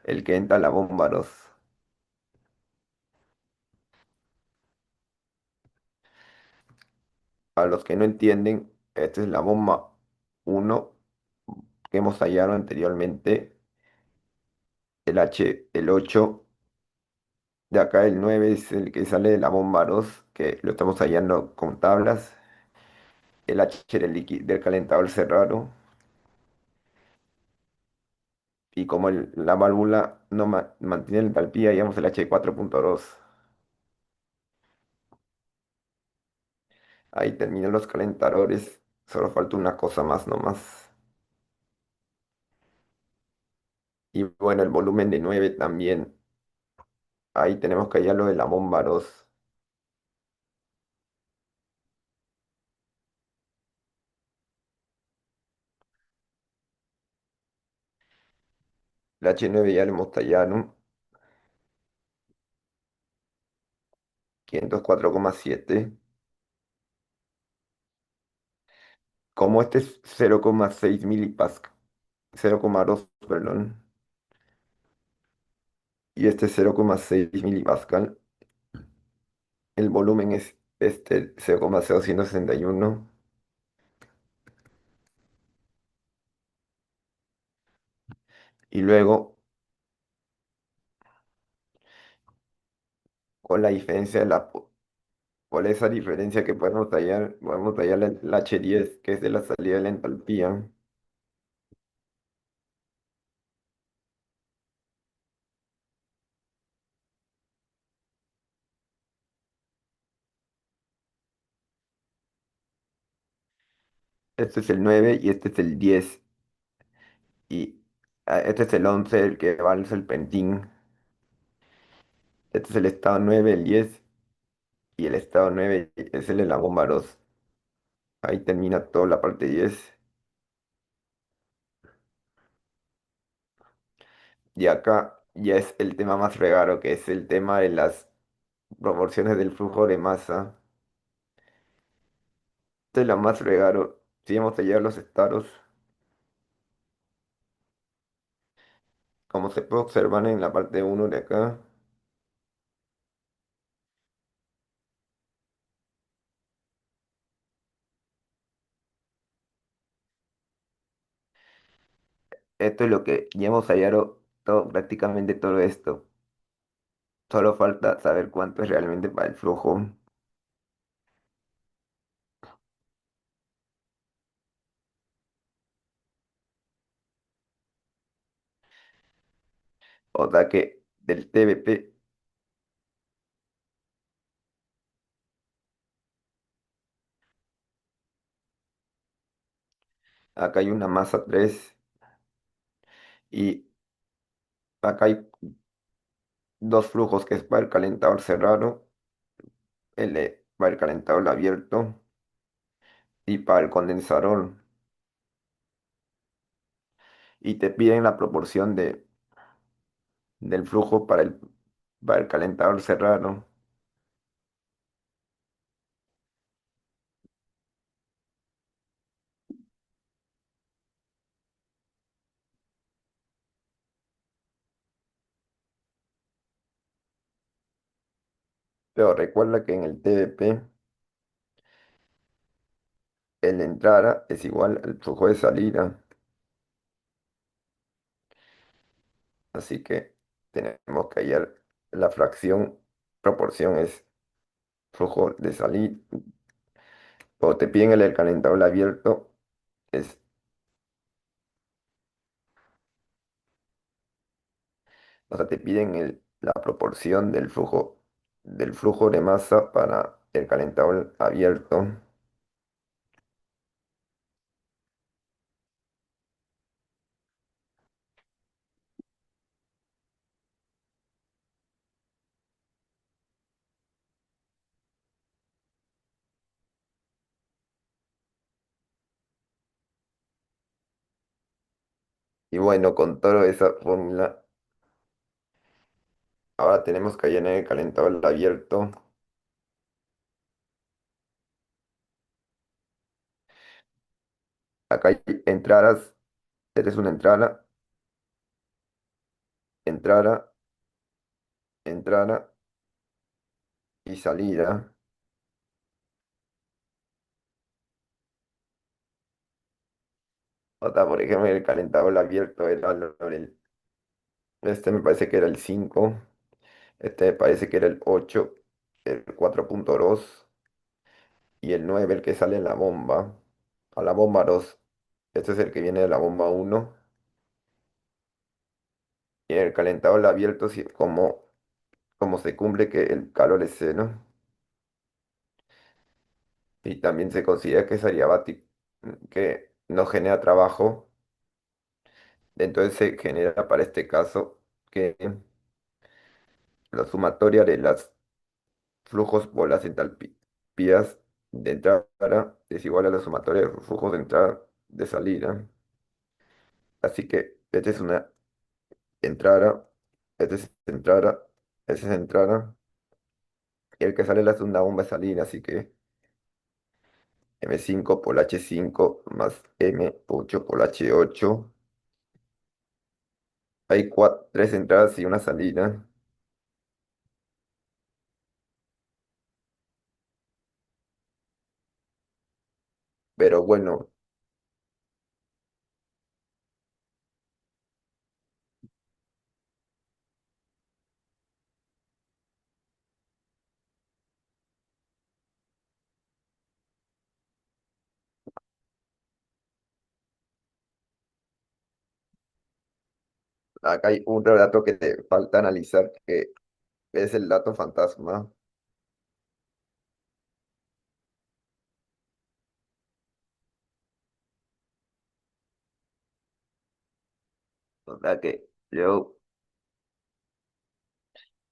El que entra a la bomba 2. A los que no entienden, esta es la bomba 1 que hemos hallado anteriormente. El H, el 8. De acá el 9 es el que sale de la bomba 2, que lo estamos hallando con tablas. El H del, del calentador cerrado. Y como la válvula no mantiene la entalpía, hallamos el H4.2. Ahí terminan los calentadores. Solo falta una cosa más nomás. Y bueno, el volumen de 9 también. Ahí tenemos que hallar lo de la bomba 2. El H9 ya lo hemos tallado. 504,7. Como este es 0,6 milipascal, 0,2, perdón, y este es 0,6 milipascal, el volumen es este 0,0261. Y luego, con la diferencia de por esa diferencia que podemos tallar el H10, que es de la salida de la entalpía. Este es el 9 y este es el 10. Y este es el 11, el que va al serpentín. Este es el estado 9, el 10. Y el estado 9 es el de la bomba 2. Ahí termina toda la parte 10. Y acá ya es el tema más regaro, que es el tema de las proporciones del flujo de masa. Este es lo más regaro. Si vamos a hallar los estados, como se puede observar en la parte uno de acá, esto es lo que ya hemos hallado todo, prácticamente todo esto. Solo falta saber cuánto es realmente para el flujo. O sea que del TBP, acá hay una masa 3 y acá hay dos flujos que es para el calentador cerrado, para el calentador abierto y para el condensador. Y te piden la proporción del flujo para el calentador cerrado. Pero recuerda que en el TDP el entrada es igual al flujo de salida. Así que tenemos que hallar la fracción, proporción es flujo de salida. O te piden el calentador abierto, es, o sea, te piden la proporción del flujo de masa para el calentador abierto. Y bueno, con toda esa fórmula, ahora tenemos que hallar el calentador abierto. Acá hay entradas, esta es una entrada, entrada, entrada y salida. Otra, por ejemplo, el calentador abierto era este me parece que era el 5, este me parece que era el 8, el 4.2 y el 9 el que sale en la bomba, a la bomba 2. Este es el que viene de la bomba 1 y el calentador abierto, como se cumple que el calor es cero y también se considera que es adiabático, que no genera trabajo. Entonces se genera para este caso que la sumatoria de los flujos por las entalpías de entrada es igual a la sumatoria de los flujos de entrada de salida. Así que esta es una entrada, esta es entrada, esta es entrada, y el que sale es la segunda bomba de salida, así que M5 por H5 más M8 por H8. Hay tres entradas y una salida, pero bueno, acá hay un dato que te falta analizar, que es el dato fantasma. O sea que luego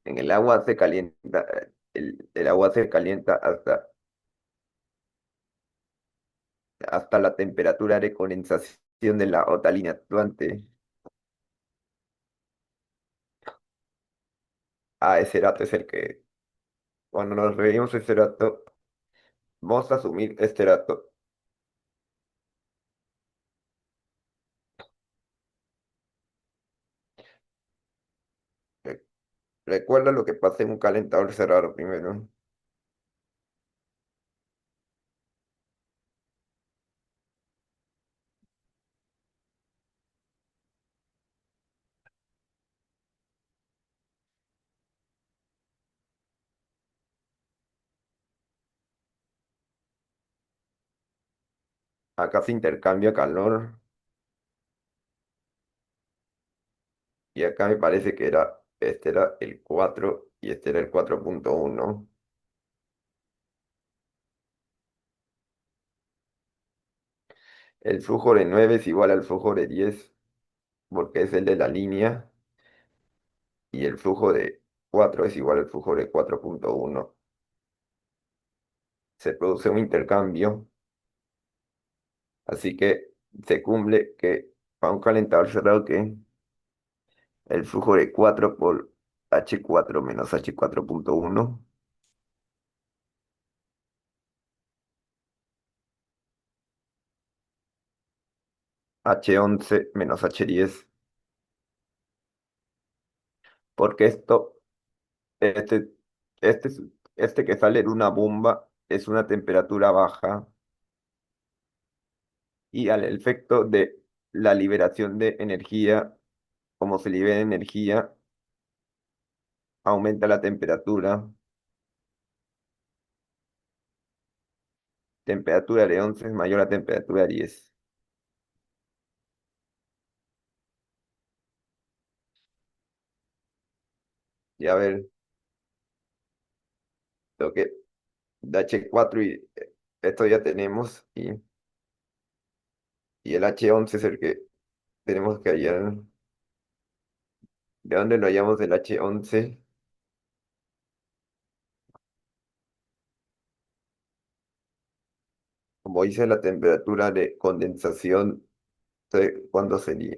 en el agua se calienta, el agua se calienta hasta la temperatura de condensación de la otra línea actuante. Ah, ese dato es el que, cuando nos referimos a ese dato, vamos a asumir este dato. Re- Recuerda lo que pasa en un calentador cerrado primero. Acá se intercambia calor y acá me parece que este era el 4 y este era el 4.1. El flujo de 9 es igual al flujo de 10 porque es el de la línea y el flujo de 4 es igual al flujo de 4.1. Se produce un intercambio, así que se cumple que para un calentador cerrado que el flujo de 4 por H4 menos H4.1, H11 menos H10, porque este, este, este que sale de una bomba es una temperatura baja y al efecto de la liberación de energía, como se libera energía, aumenta la temperatura. Temperatura de 11 es mayor a temperatura de 10. Y a ver, lo que de H4 y esto ya tenemos y el H11 es el que tenemos que hallar. ¿De dónde lo hallamos el H11? Como dice la temperatura de condensación, ¿cuándo sería?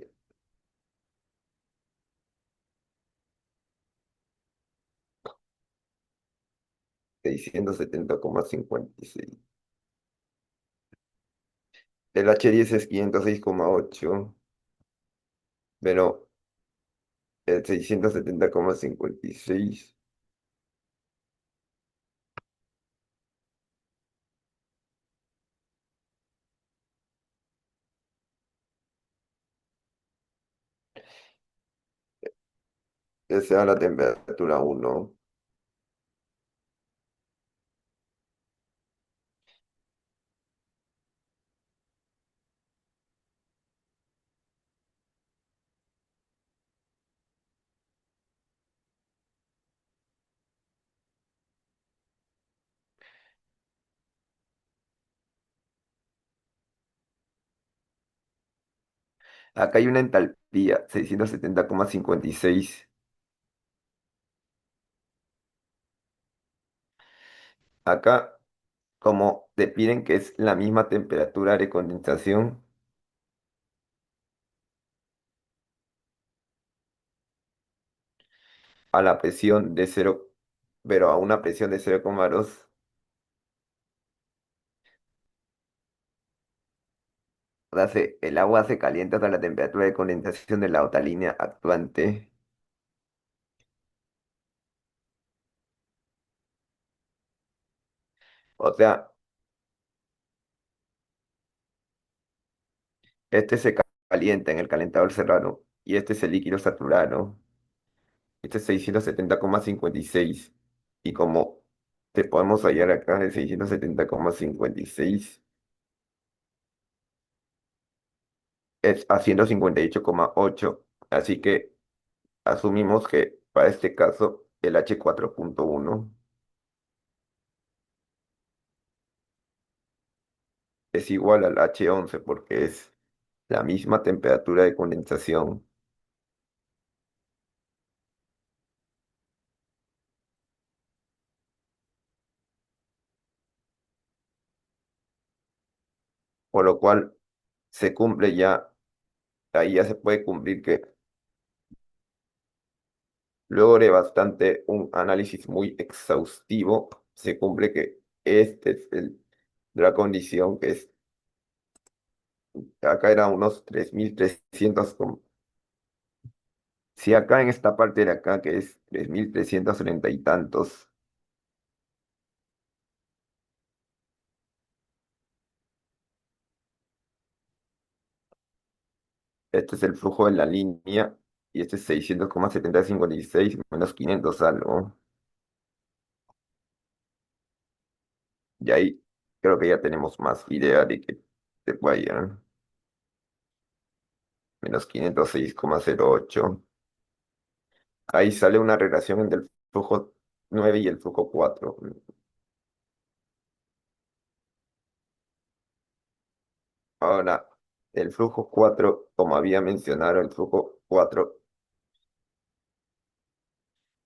670,56. El H10 es 506,8, pero el 670,56 esa es la temperatura 1. Acá hay una entalpía, 670,56. Acá, como te piden que es la misma temperatura de condensación a la presión de cero, pero a una presión de 0,2, o sea, el agua se calienta hasta la temperatura de condensación de la otra línea actuante. O sea, este se calienta en el calentador cerrado y este es el líquido saturado. Este es 670,56. Y como te podemos hallar acá de 670,56, es a 158,8. Así que asumimos que para este caso el H4.1 es igual al H11 porque es la misma temperatura de condensación, por lo cual se cumple ya, ahí ya se puede cumplir que luego de bastante un análisis muy exhaustivo, se cumple que este es la condición que es, acá era unos 3.300, si acá en esta parte de acá que es 3.330 y tantos, este es el flujo de la línea y este es 600,7056 menos 500 algo. Y ahí creo que ya tenemos más idea de que de Guaya, -506,08. Ahí sale una relación entre el flujo 9 y el flujo 4. Ahora, el flujo 4, como había mencionado, el flujo 4,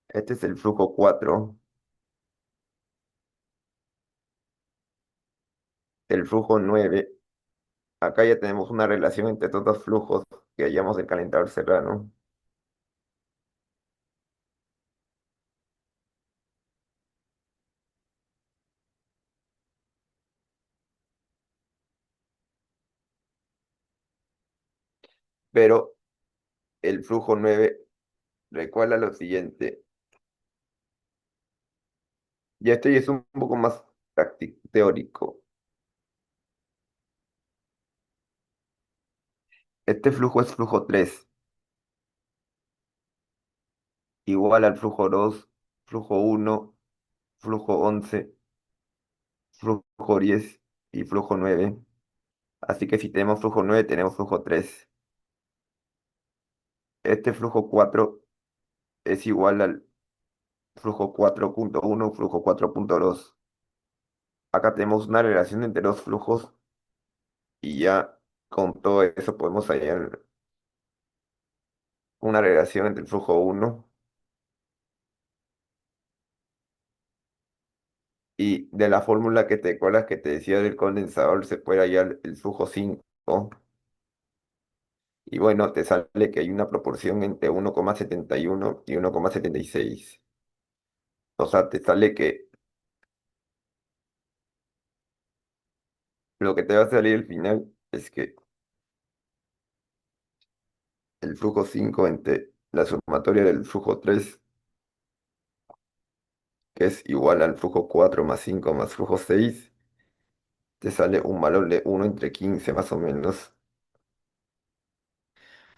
este es el flujo 4. El flujo 9, acá ya tenemos una relación entre estos dos flujos que hallamos del calentador serrano, pero el flujo 9 recuerda lo siguiente, y esto ya es un poco más teórico. Este flujo es flujo 3, igual al flujo 2, flujo 1, flujo 11, flujo 10 y flujo 9. Así que si tenemos flujo 9, tenemos flujo 3. Este flujo 4 es igual al flujo 4,1, flujo 4,2. Acá tenemos una relación entre dos flujos y ya con todo eso podemos hallar una relación entre el flujo 1 y de la fórmula que te acuerdas que te decía del condensador se puede hallar el flujo 5 y bueno, te sale que hay una proporción entre 1,71 y 1,76. O sea, te sale que lo que te va a salir al final es que el flujo 5 entre la sumatoria del flujo 3, que es igual al flujo 4 más 5 más flujo 6, te sale un valor de 1/15 más o menos.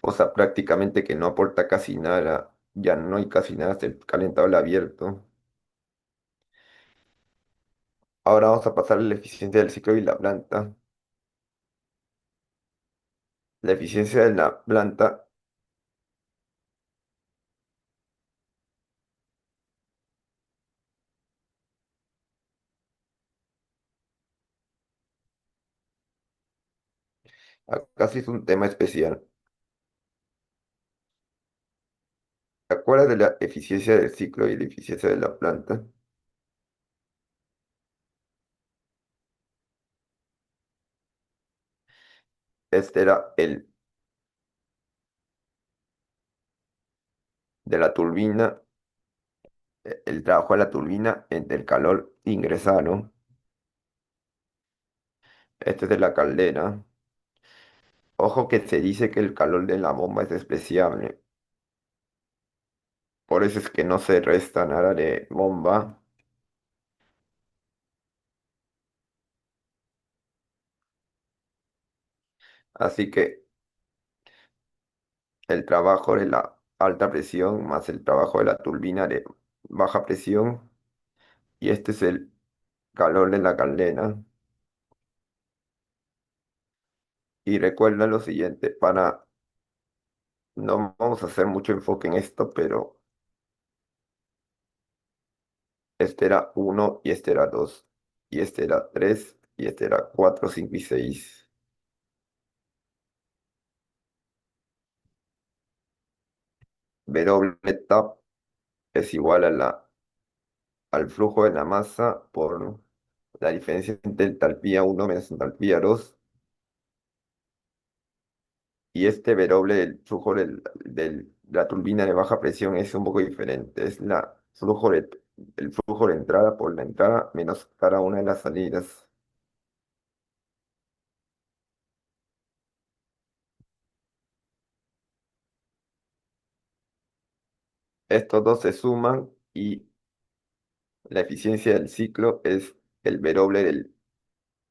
O sea, prácticamente que no aporta casi nada, ya no hay casi nada hasta el calentador abierto. Ahora vamos a pasar a la eficiencia del ciclo y la planta. La eficiencia de la planta, acá sí es un tema especial. ¿Te acuerdas de la eficiencia del ciclo y la eficiencia de la planta? Este era el de la turbina, el trabajo de la turbina entre el calor ingresado. Este es de la caldera. Ojo que se dice que el calor de la bomba es despreciable. Por eso es que no se resta nada de bomba. Así que el trabajo de la alta presión más el trabajo de la turbina de baja presión. Y este es el calor de la caldera. Y recuerda lo siguiente, no vamos a hacer mucho enfoque en esto, pero este era uno y este era 2 y este era 3 y este era 4, 5 y 6. W tap es igual al flujo de la masa por la diferencia entre entalpía 1 menos entalpía 2. Y este W del flujo de la turbina de baja presión es un poco diferente. Es el flujo de entrada por la entrada menos cada una de las salidas. Estos dos se suman y la eficiencia del ciclo es el W de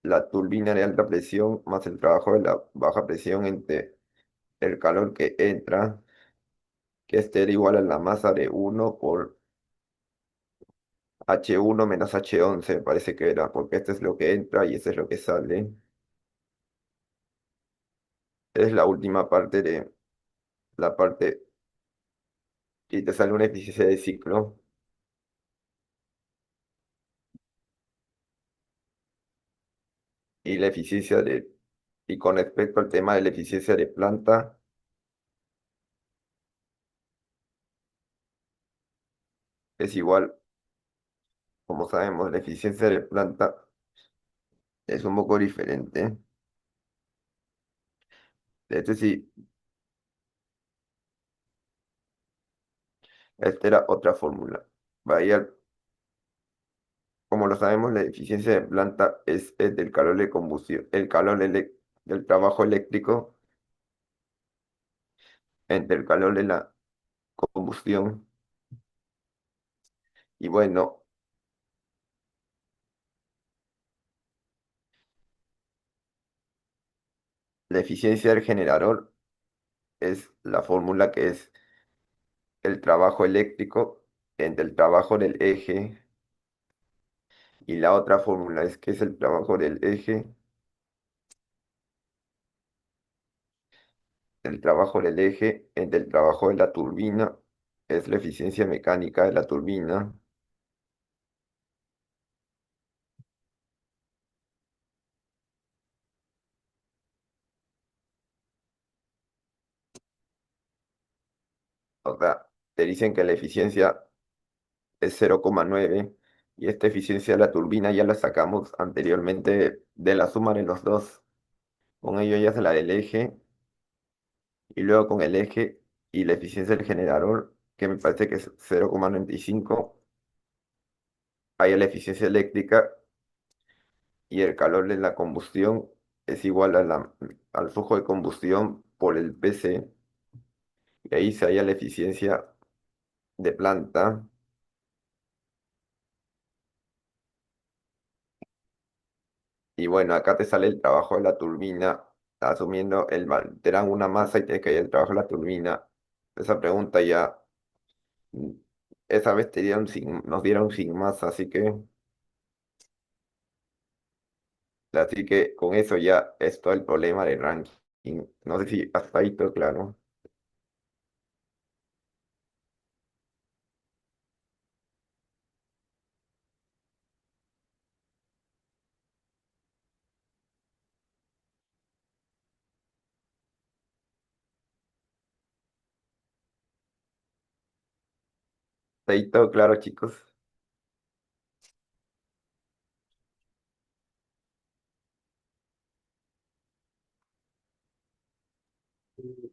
la turbina de alta presión más el trabajo de la baja presión entre el calor que entra, que este era igual a la masa de 1 por H1 menos H11, me parece que era, porque este es lo que entra y este es lo que sale. es la última parte de la parte y te sale una eficiencia de ciclo y la eficiencia de, y con respecto al tema de la eficiencia de planta, es igual, como sabemos, la eficiencia de planta es un poco diferente. Este sí, esta era otra fórmula. Vaya, como lo sabemos, la eficiencia de planta es del calor de combustión, el calor del trabajo eléctrico entre el calor de la combustión. Y bueno, la eficiencia del generador es la fórmula que es el trabajo eléctrico entre el trabajo del eje y la otra fórmula es que es el trabajo del eje, el trabajo del eje entre el trabajo de la turbina, es la eficiencia mecánica de la turbina. O sea, te dicen que la eficiencia es 0,9 y esta eficiencia de la turbina ya la sacamos anteriormente de la suma de los dos. Con ello ya es la del eje y luego con el eje y la eficiencia del generador, que me parece que es 0,95. Ahí la eficiencia eléctrica y el calor de la combustión es igual al flujo de combustión por el PC. Y ahí se halla la eficiencia de planta. Y bueno, acá te sale el trabajo de la turbina, asumiendo te dan una masa y tienes que ir el trabajo de la turbina. Esa pregunta ya, mm, esa vez nos dieron sin masa, así que con eso ya es todo el problema de ranking. No sé si hasta ahí todo claro. ¿Está ahí todo claro, chicos?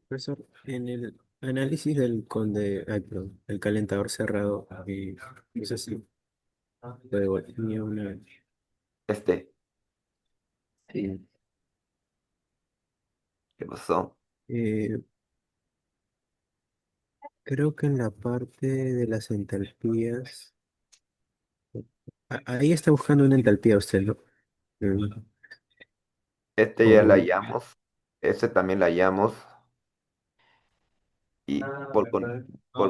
Profesor, en el análisis del conde, ay, perdón, el calentador cerrado, eso sí, luego tenía una, Este, sí, ¿qué pasó? eh, creo que en la parte de las entalpías, ahí está buscando una entalpía usted, ¿no? Mm, Este ya la o- hallamos, este también la hallamos y por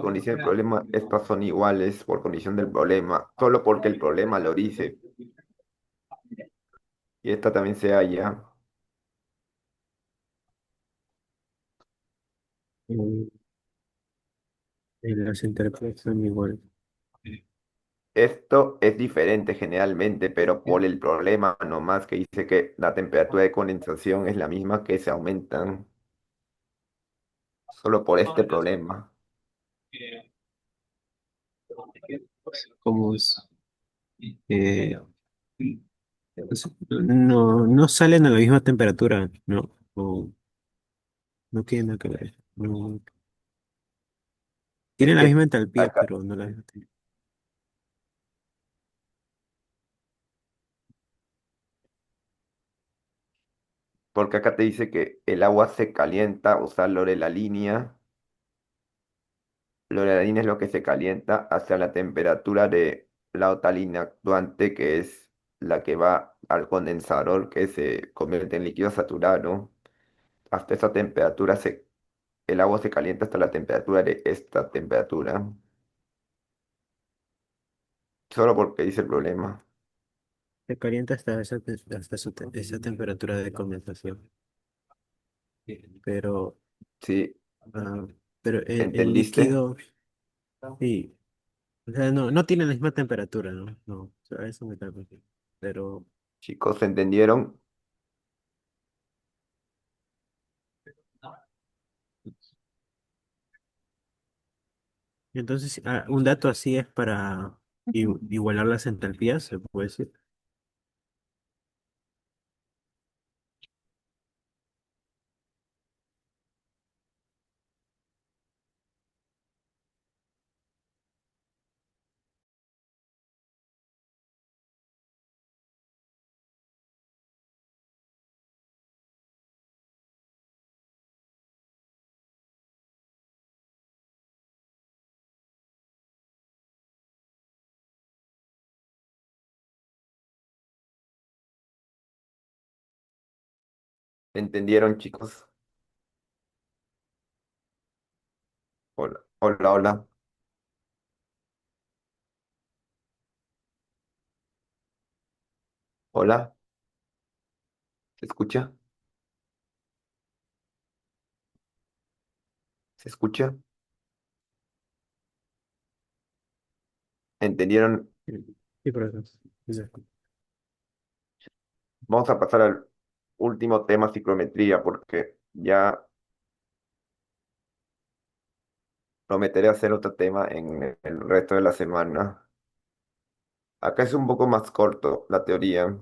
condición del problema, estas son iguales por condición del problema, solo porque el problema lo dice. Y esta también se halla. mm, en las entalpías son iguales. Esto es diferente generalmente, pero por el problema nomás que dice que la temperatura de condensación es la misma que se aumentan, solo por este problema. Como eh, no, no salen a la misma temperatura, ¿no? O no tienen nada que ver. No, Es tienen la que misma entalpía, acá, pero no la misma temperatura. porque acá te dice que el agua se calienta, o sea, lo de la línea es lo que se calienta hacia la temperatura de la otra línea actuante, que es la que va al condensador, que se convierte en líquido saturado. Hasta esa temperatura el agua se calienta hasta la temperatura de esta temperatura, solo porque dice el problema. Se calienta hasta esa temperatura de condensación. pero, Sí, ah, pero el ¿entendiste? líquido, sí, o sea, no tiene la misma temperatura, ¿no? No, o sea, eso me está confundiendo. Pero, Chicos, ¿entendieron? entonces, un dato así es para igualar las entalpías, se puede decir. ¿Entendieron, chicos? Hola, hola, hola, hola, ¿se escucha? ¿Se escucha? ¿Entendieron? Sí, sí, profesor. Exacto. Vamos a pasar al último tema, psicometría, porque ya prometeré hacer otro tema en el resto de la semana. Acá es un poco más corto la teoría.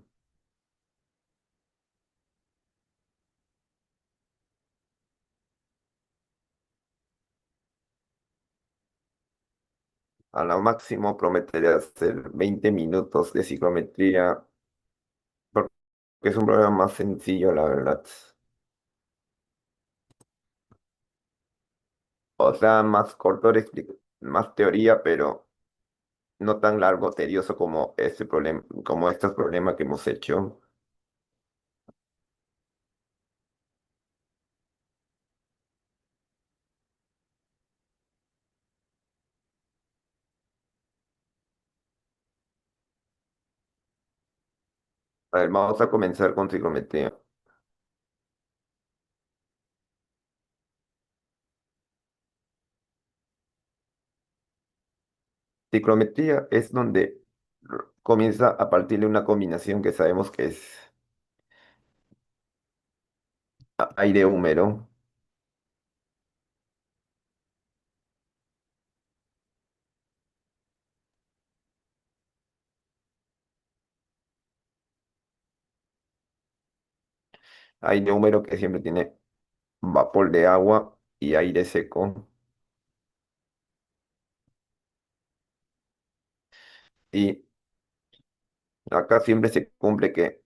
A lo máximo prometeré hacer 20 minutos de psicometría, porque es un problema más sencillo, la verdad. O sea, más corto, más teoría, pero no tan largo, tedioso como este problema, como estos problemas que hemos hecho. A ver, vamos a comenzar con psicometría. Psicometría es donde comienza a partir de una combinación que sabemos que es aire húmedo. Aire húmedo que siempre tiene vapor de agua y aire seco. Y acá siempre se cumple que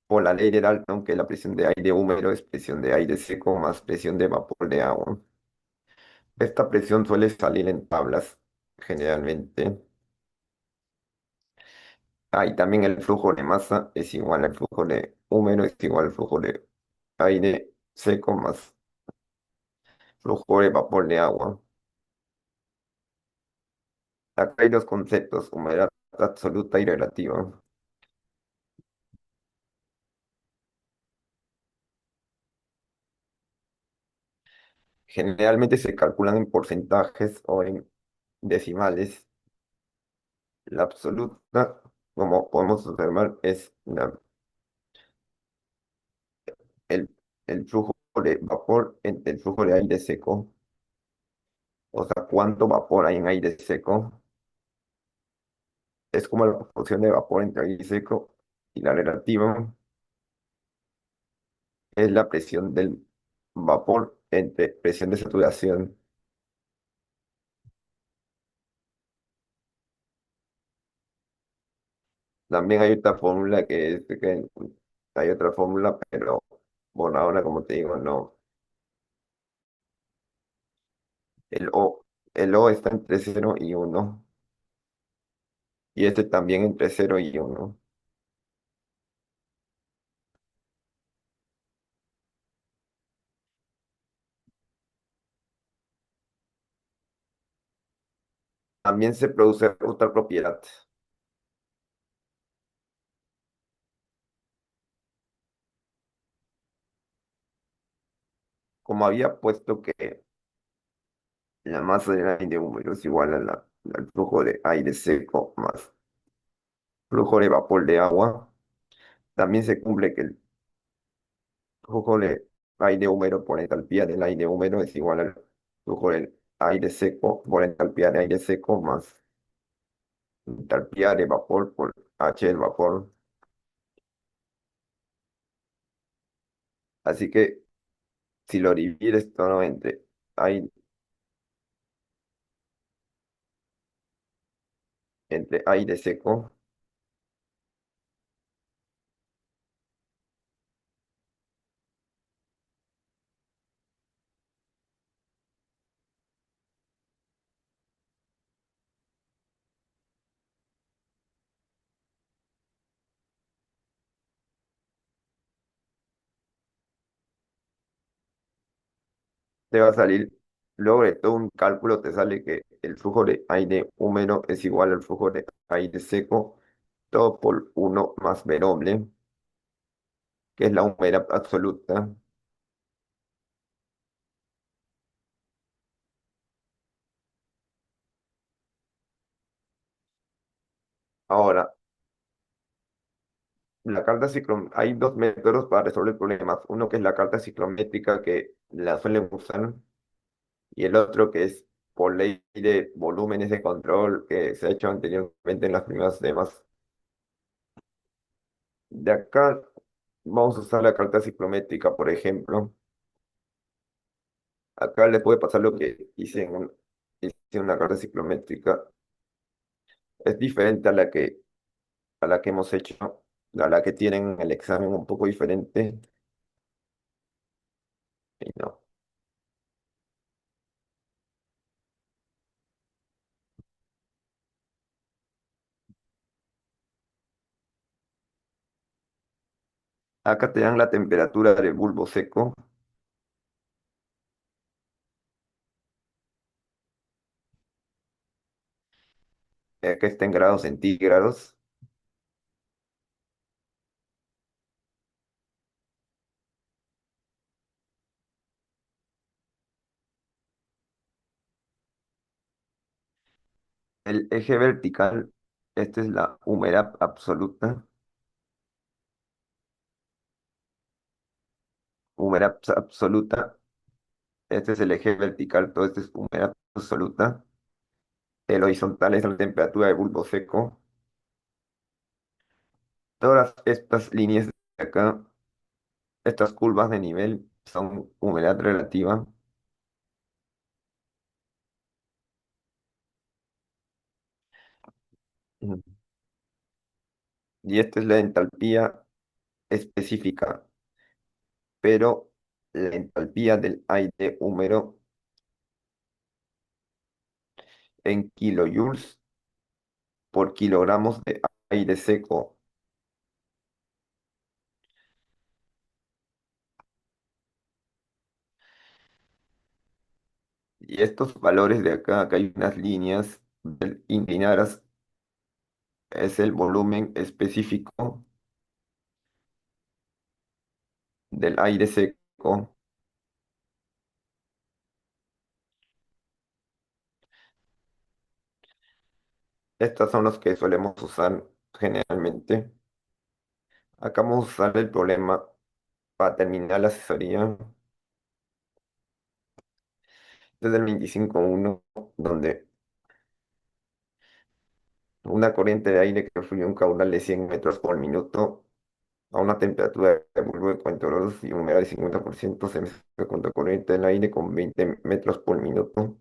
por la ley de Dalton, que la presión de aire húmedo es presión de aire seco más presión de vapor de agua. Esta presión suele salir en tablas, generalmente. Ah, y también el flujo de masa es igual al flujo de húmedo, es igual al flujo de aire seco más flujo de vapor de agua. Acá hay dos conceptos, humedad absoluta y relativa. Generalmente se calculan en porcentajes o en decimales. La absoluta, como podemos observar, es el, el flujo de vapor entre el flujo de aire seco. O sea, cuánto vapor hay en aire seco. Es como la proporción de vapor entre aire seco y la relativa es la presión del vapor entre presión de saturación. También hay otra fórmula que es que hay otra fórmula, pero bueno, ahora como te digo, no. El O, el O está entre cero y uno y este también entre cero y uno. También se produce otra propiedad. como había puesto que la masa del aire húmedo es igual a al flujo de aire seco más flujo de vapor de agua, también se cumple que el flujo de aire húmedo por entalpía del aire húmedo es igual al flujo del aire seco por entalpía de aire seco más entalpía de vapor por H del vapor. Así que si lo divides todo entre aire seco, te va a salir, luego de todo un cálculo, te sale que el flujo de aire húmedo es igual al flujo de aire seco, todo por uno más B doble, que es la humedad absoluta. Ahora, hay dos métodos para resolver problemas. Uno que es la carta ciclométrica que la suelen usar y el otro que es por ley de volúmenes de control que se ha hecho anteriormente en las primeras temas. De acá vamos a usar la carta ciclométrica, por ejemplo. Acá les puede pasar lo que hice una carta ciclométrica. Es diferente a la que hemos hecho, a la que tienen en el examen un poco diferente. Y no. Acá te dan la temperatura del bulbo seco, que está en grados centígrados. El eje vertical, esta es la humedad absoluta. Humedad absoluta, este es el eje vertical, todo esto es humedad absoluta. El horizontal es la temperatura del bulbo seco. Todas estas líneas de acá, estas curvas de nivel, son humedad relativa. Ujú. Y esta es la entalpía específica, pero la entalpía del aire húmedo en kilojoules por kilogramos de aire seco. Y estos valores de acá, acá hay unas líneas inclinadas, es el volumen específico del aire seco. Estos son los que solemos usar generalmente. Acá vamos a usar el problema para terminar la asesoría desde el 25.1, donde una corriente de aire que fluye un caudal de 100 metros por minuto a una temperatura de bulbo de 40 grados y humedad de 50% se mezcla con la corriente del aire con 20 metros por minuto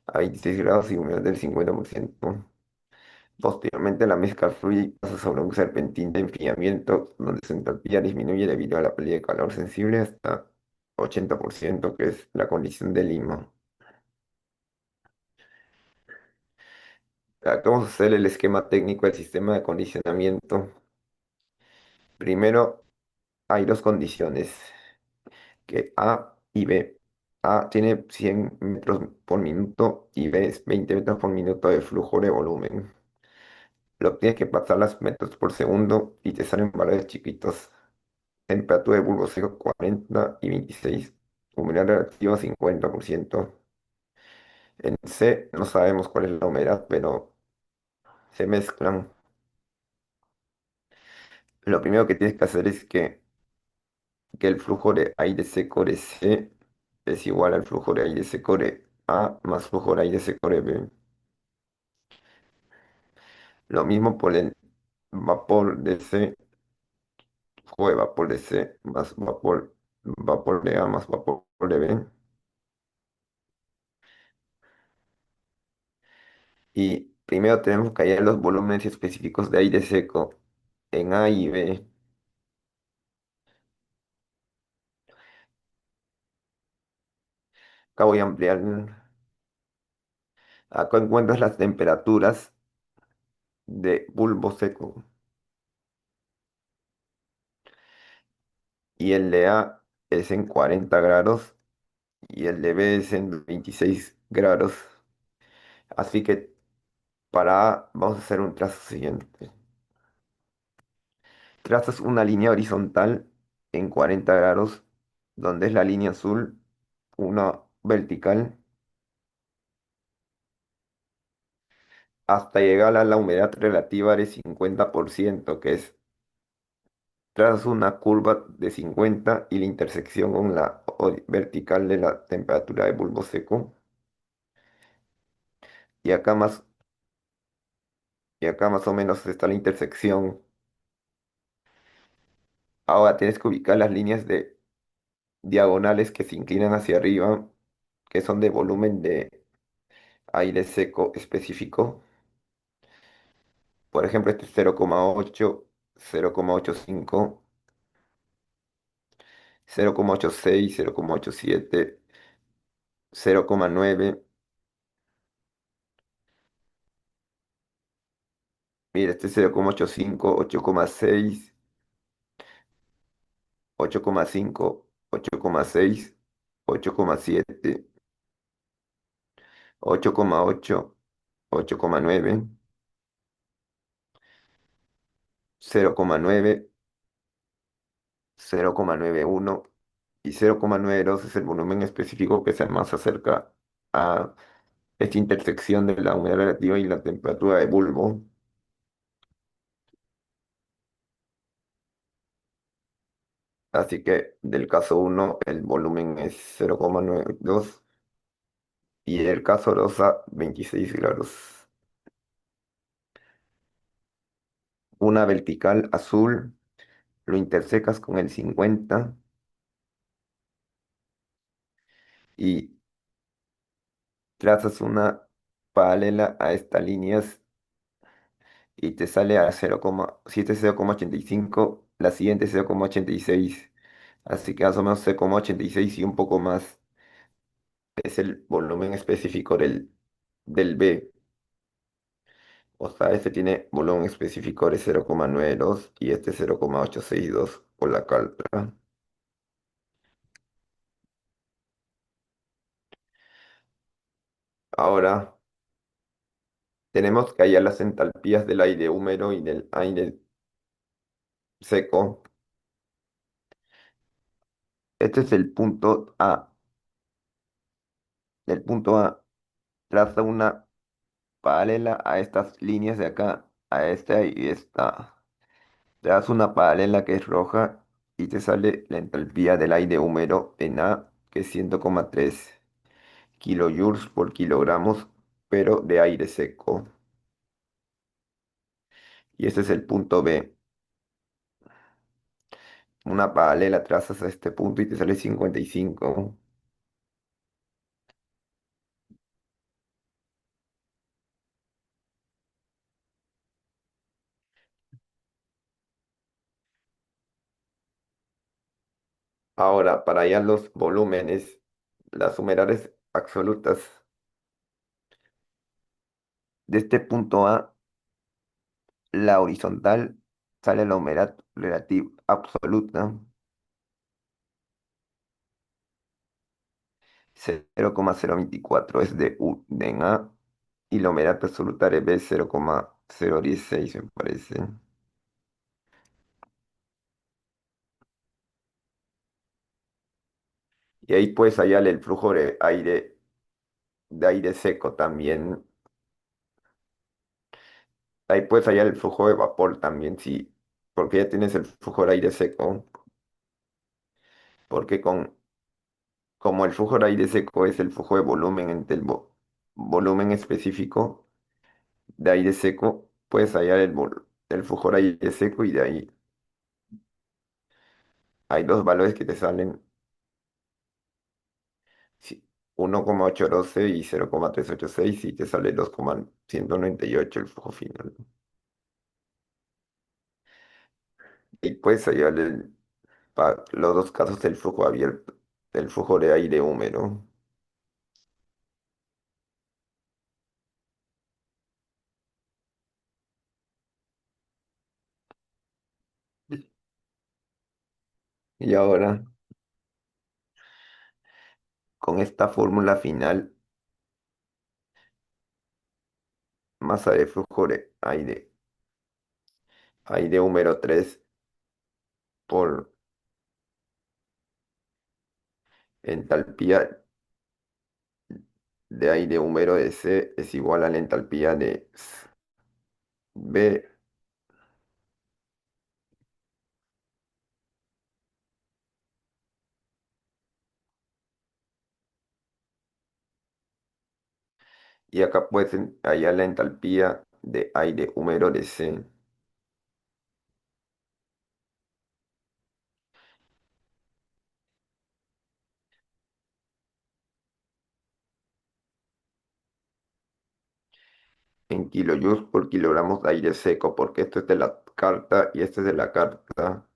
a 26 grados y humedad del 50%. Posteriormente, la mezcla fluye y pasa sobre un serpentín de enfriamiento donde su entropía disminuye debido a la pérdida de calor sensible hasta 80%, que es la condición de Lima. Acá vamos a hacer el esquema técnico del sistema de acondicionamiento. Primero, hay dos condiciones, que A y B. A tiene 100 metros por minuto y B es 20 metros por minuto de flujo de volumen. Lo tienes que pasar las metros por segundo y te salen valores chiquitos. Temperatura de bulbo seco 40 y 26. Humedad relativa 50%. En C no sabemos cuál es la humedad, pero se mezclan. Lo primero que tienes que hacer es que el flujo de aire seco de C es igual al flujo de aire seco de A más flujo de aire seco de B. Lo mismo por el vapor de C, flujo de vapor de C más vapor de A más vapor de B. Y primero tenemos que hallar los volúmenes específicos de aire seco en A y B. Acá voy a ampliar. Acá encuentras las temperaturas de bulbo seco. Y el de A es en 40 grados y el de B es en 26 grados. Así que para A vamos a hacer un trazo siguiente. Trazas una línea horizontal en 40 grados, donde es la línea azul, una vertical, hasta llegar a la humedad relativa de 50%, que es trazas una curva de 50 y la intersección con la vertical de la temperatura de bulbo seco. Y acá más, y acá más o menos está la intersección. Ahora tienes que ubicar las líneas de diagonales que se inclinan hacia arriba, que son de volumen de aire seco específico. Por ejemplo, este es 0,8, 0,85, 0,86, 0,87, 0,9. Mira, este es 0,85, 8,6, 8,5, 8,6, 8,7, 8,8, 8,9, 0,9, 0,91 y 0,92 es el volumen específico que se más acerca a esta intersección de la humedad relativa y la temperatura de bulbo. Así que del caso uno el volumen es 0,92 y el caso 2 a 26 grados. Una vertical azul lo intersecas con el 50 y trazas una paralela a estas líneas y te sale a 0,7, 0,85, la siguiente 0,86. Así que más o menos 0,86 y un poco más es el volumen específico del B. O sea, este tiene volumen específico de 0,92 y este 0,862 por la caltra. Ahora tenemos que hallar las entalpías del aire húmedo y del aire seco. Este es el punto A. El punto A traza una paralela a estas líneas de acá, a esta y esta. Te das una paralela que es roja y te sale la entalpía del aire húmedo en A, que es 100,3 kilojoules por kilogramos, pero de aire seco. Y este es el punto B. Una paralela trazas a este punto y te sale 55. Ahora, para hallar los volúmenes, las humedades absolutas de este punto A, la horizontal sale la humedad relativa absoluta 0,024 es de en A y la humedad absoluta de B es 0,016 me parece. Y ahí puedes hallar el flujo de aire seco también. Ahí puedes hallar el flujo de vapor también, sí, porque ya tienes el flujo de aire seco. Porque como el flujo de aire seco es el flujo de volumen entre volumen específico de aire seco, puedes hallar el flujo de aire seco y de ahí hay dos valores que te salen, sí, 1,812 y 0,386 y te sale 2,198 el flujo final. Y puedes hallar para los dos casos del flujo abierto, el flujo de aire húmedo. Y ahora, con esta fórmula final, masa de flujo de aire húmedo 3 por entalpía de aire húmedo de C es igual a la entalpía de B. Y acá puedes hallar la entalpía de aire húmedo de C. En kilojoules por kilogramos de aire seco, porque esto es de la carta y esto es de la carta.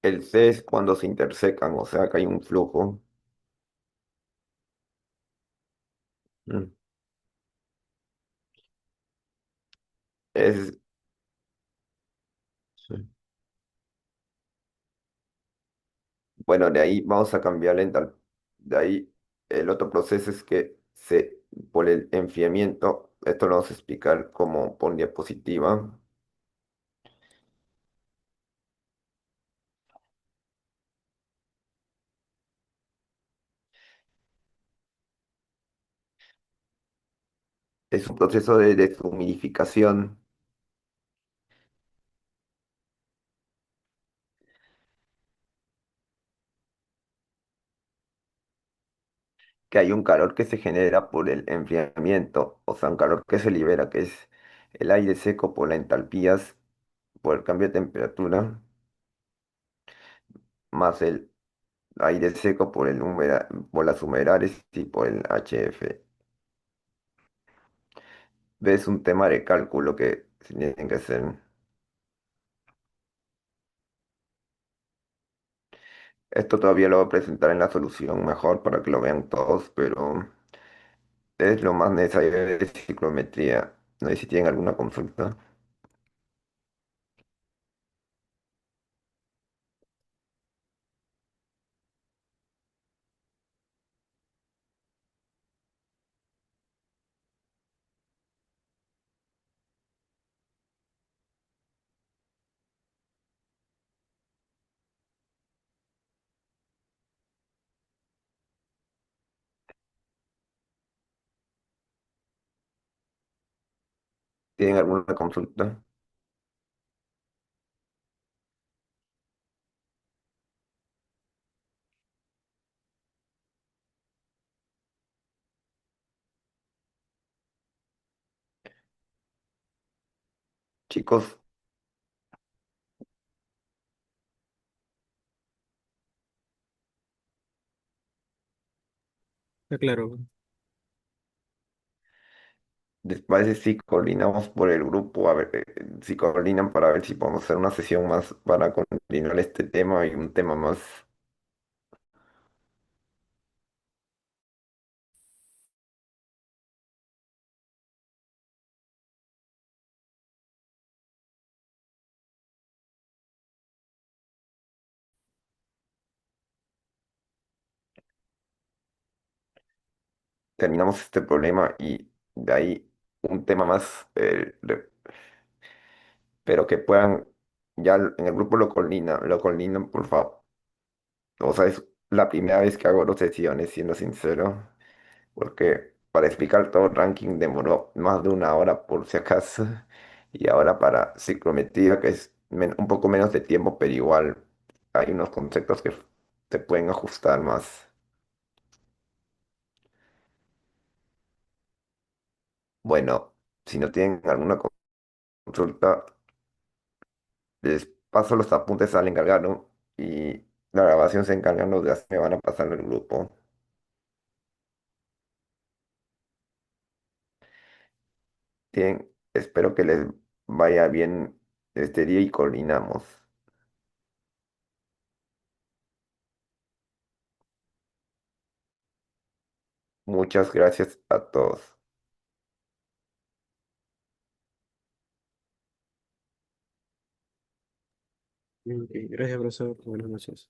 El C es cuando se intersecan, o sea que hay un flujo. Mm. Es, sí. Bueno, de ahí vamos a cambiar la entalpía. De ahí el otro proceso es que por el enfriamiento, esto lo vamos a explicar como por diapositiva. Es un proceso de deshumidificación, que hay un calor que se genera por el enfriamiento, o sea, un calor que se libera, que es el aire seco por las entalpías, por el cambio de temperatura, más el aire seco por por las humedades y por el HF. Es un tema de cálculo que se tienen que hacer. Esto todavía lo voy a presentar en la solución mejor para que lo vean todos, pero es lo más necesario de ciclometría. No sé si tienen alguna consulta. ¿Tienen alguna consulta? Chicos, Está claro. después si coordinamos por el grupo, a ver, si coordinan para ver si podemos hacer una sesión más para continuar este tema y un tema más. terminamos este problema y de ahí un tema más, pero que puedan, ya en el grupo lo coordinan, por favor. O sea, es la primera vez que hago dos sesiones, siendo sincero, porque para explicar todo el ranking demoró más de una hora por si acaso, y ahora para psicometría, que es un poco menos de tiempo, pero igual hay unos conceptos que se pueden ajustar más. Bueno, si no tienen alguna consulta, les paso los apuntes al encargado y la grabación se encargan los de me van a pasar al grupo. Bien, espero que les vaya bien este día y coordinamos. Muchas gracias a todos. Ok, gracias, profesor. Buenas noches.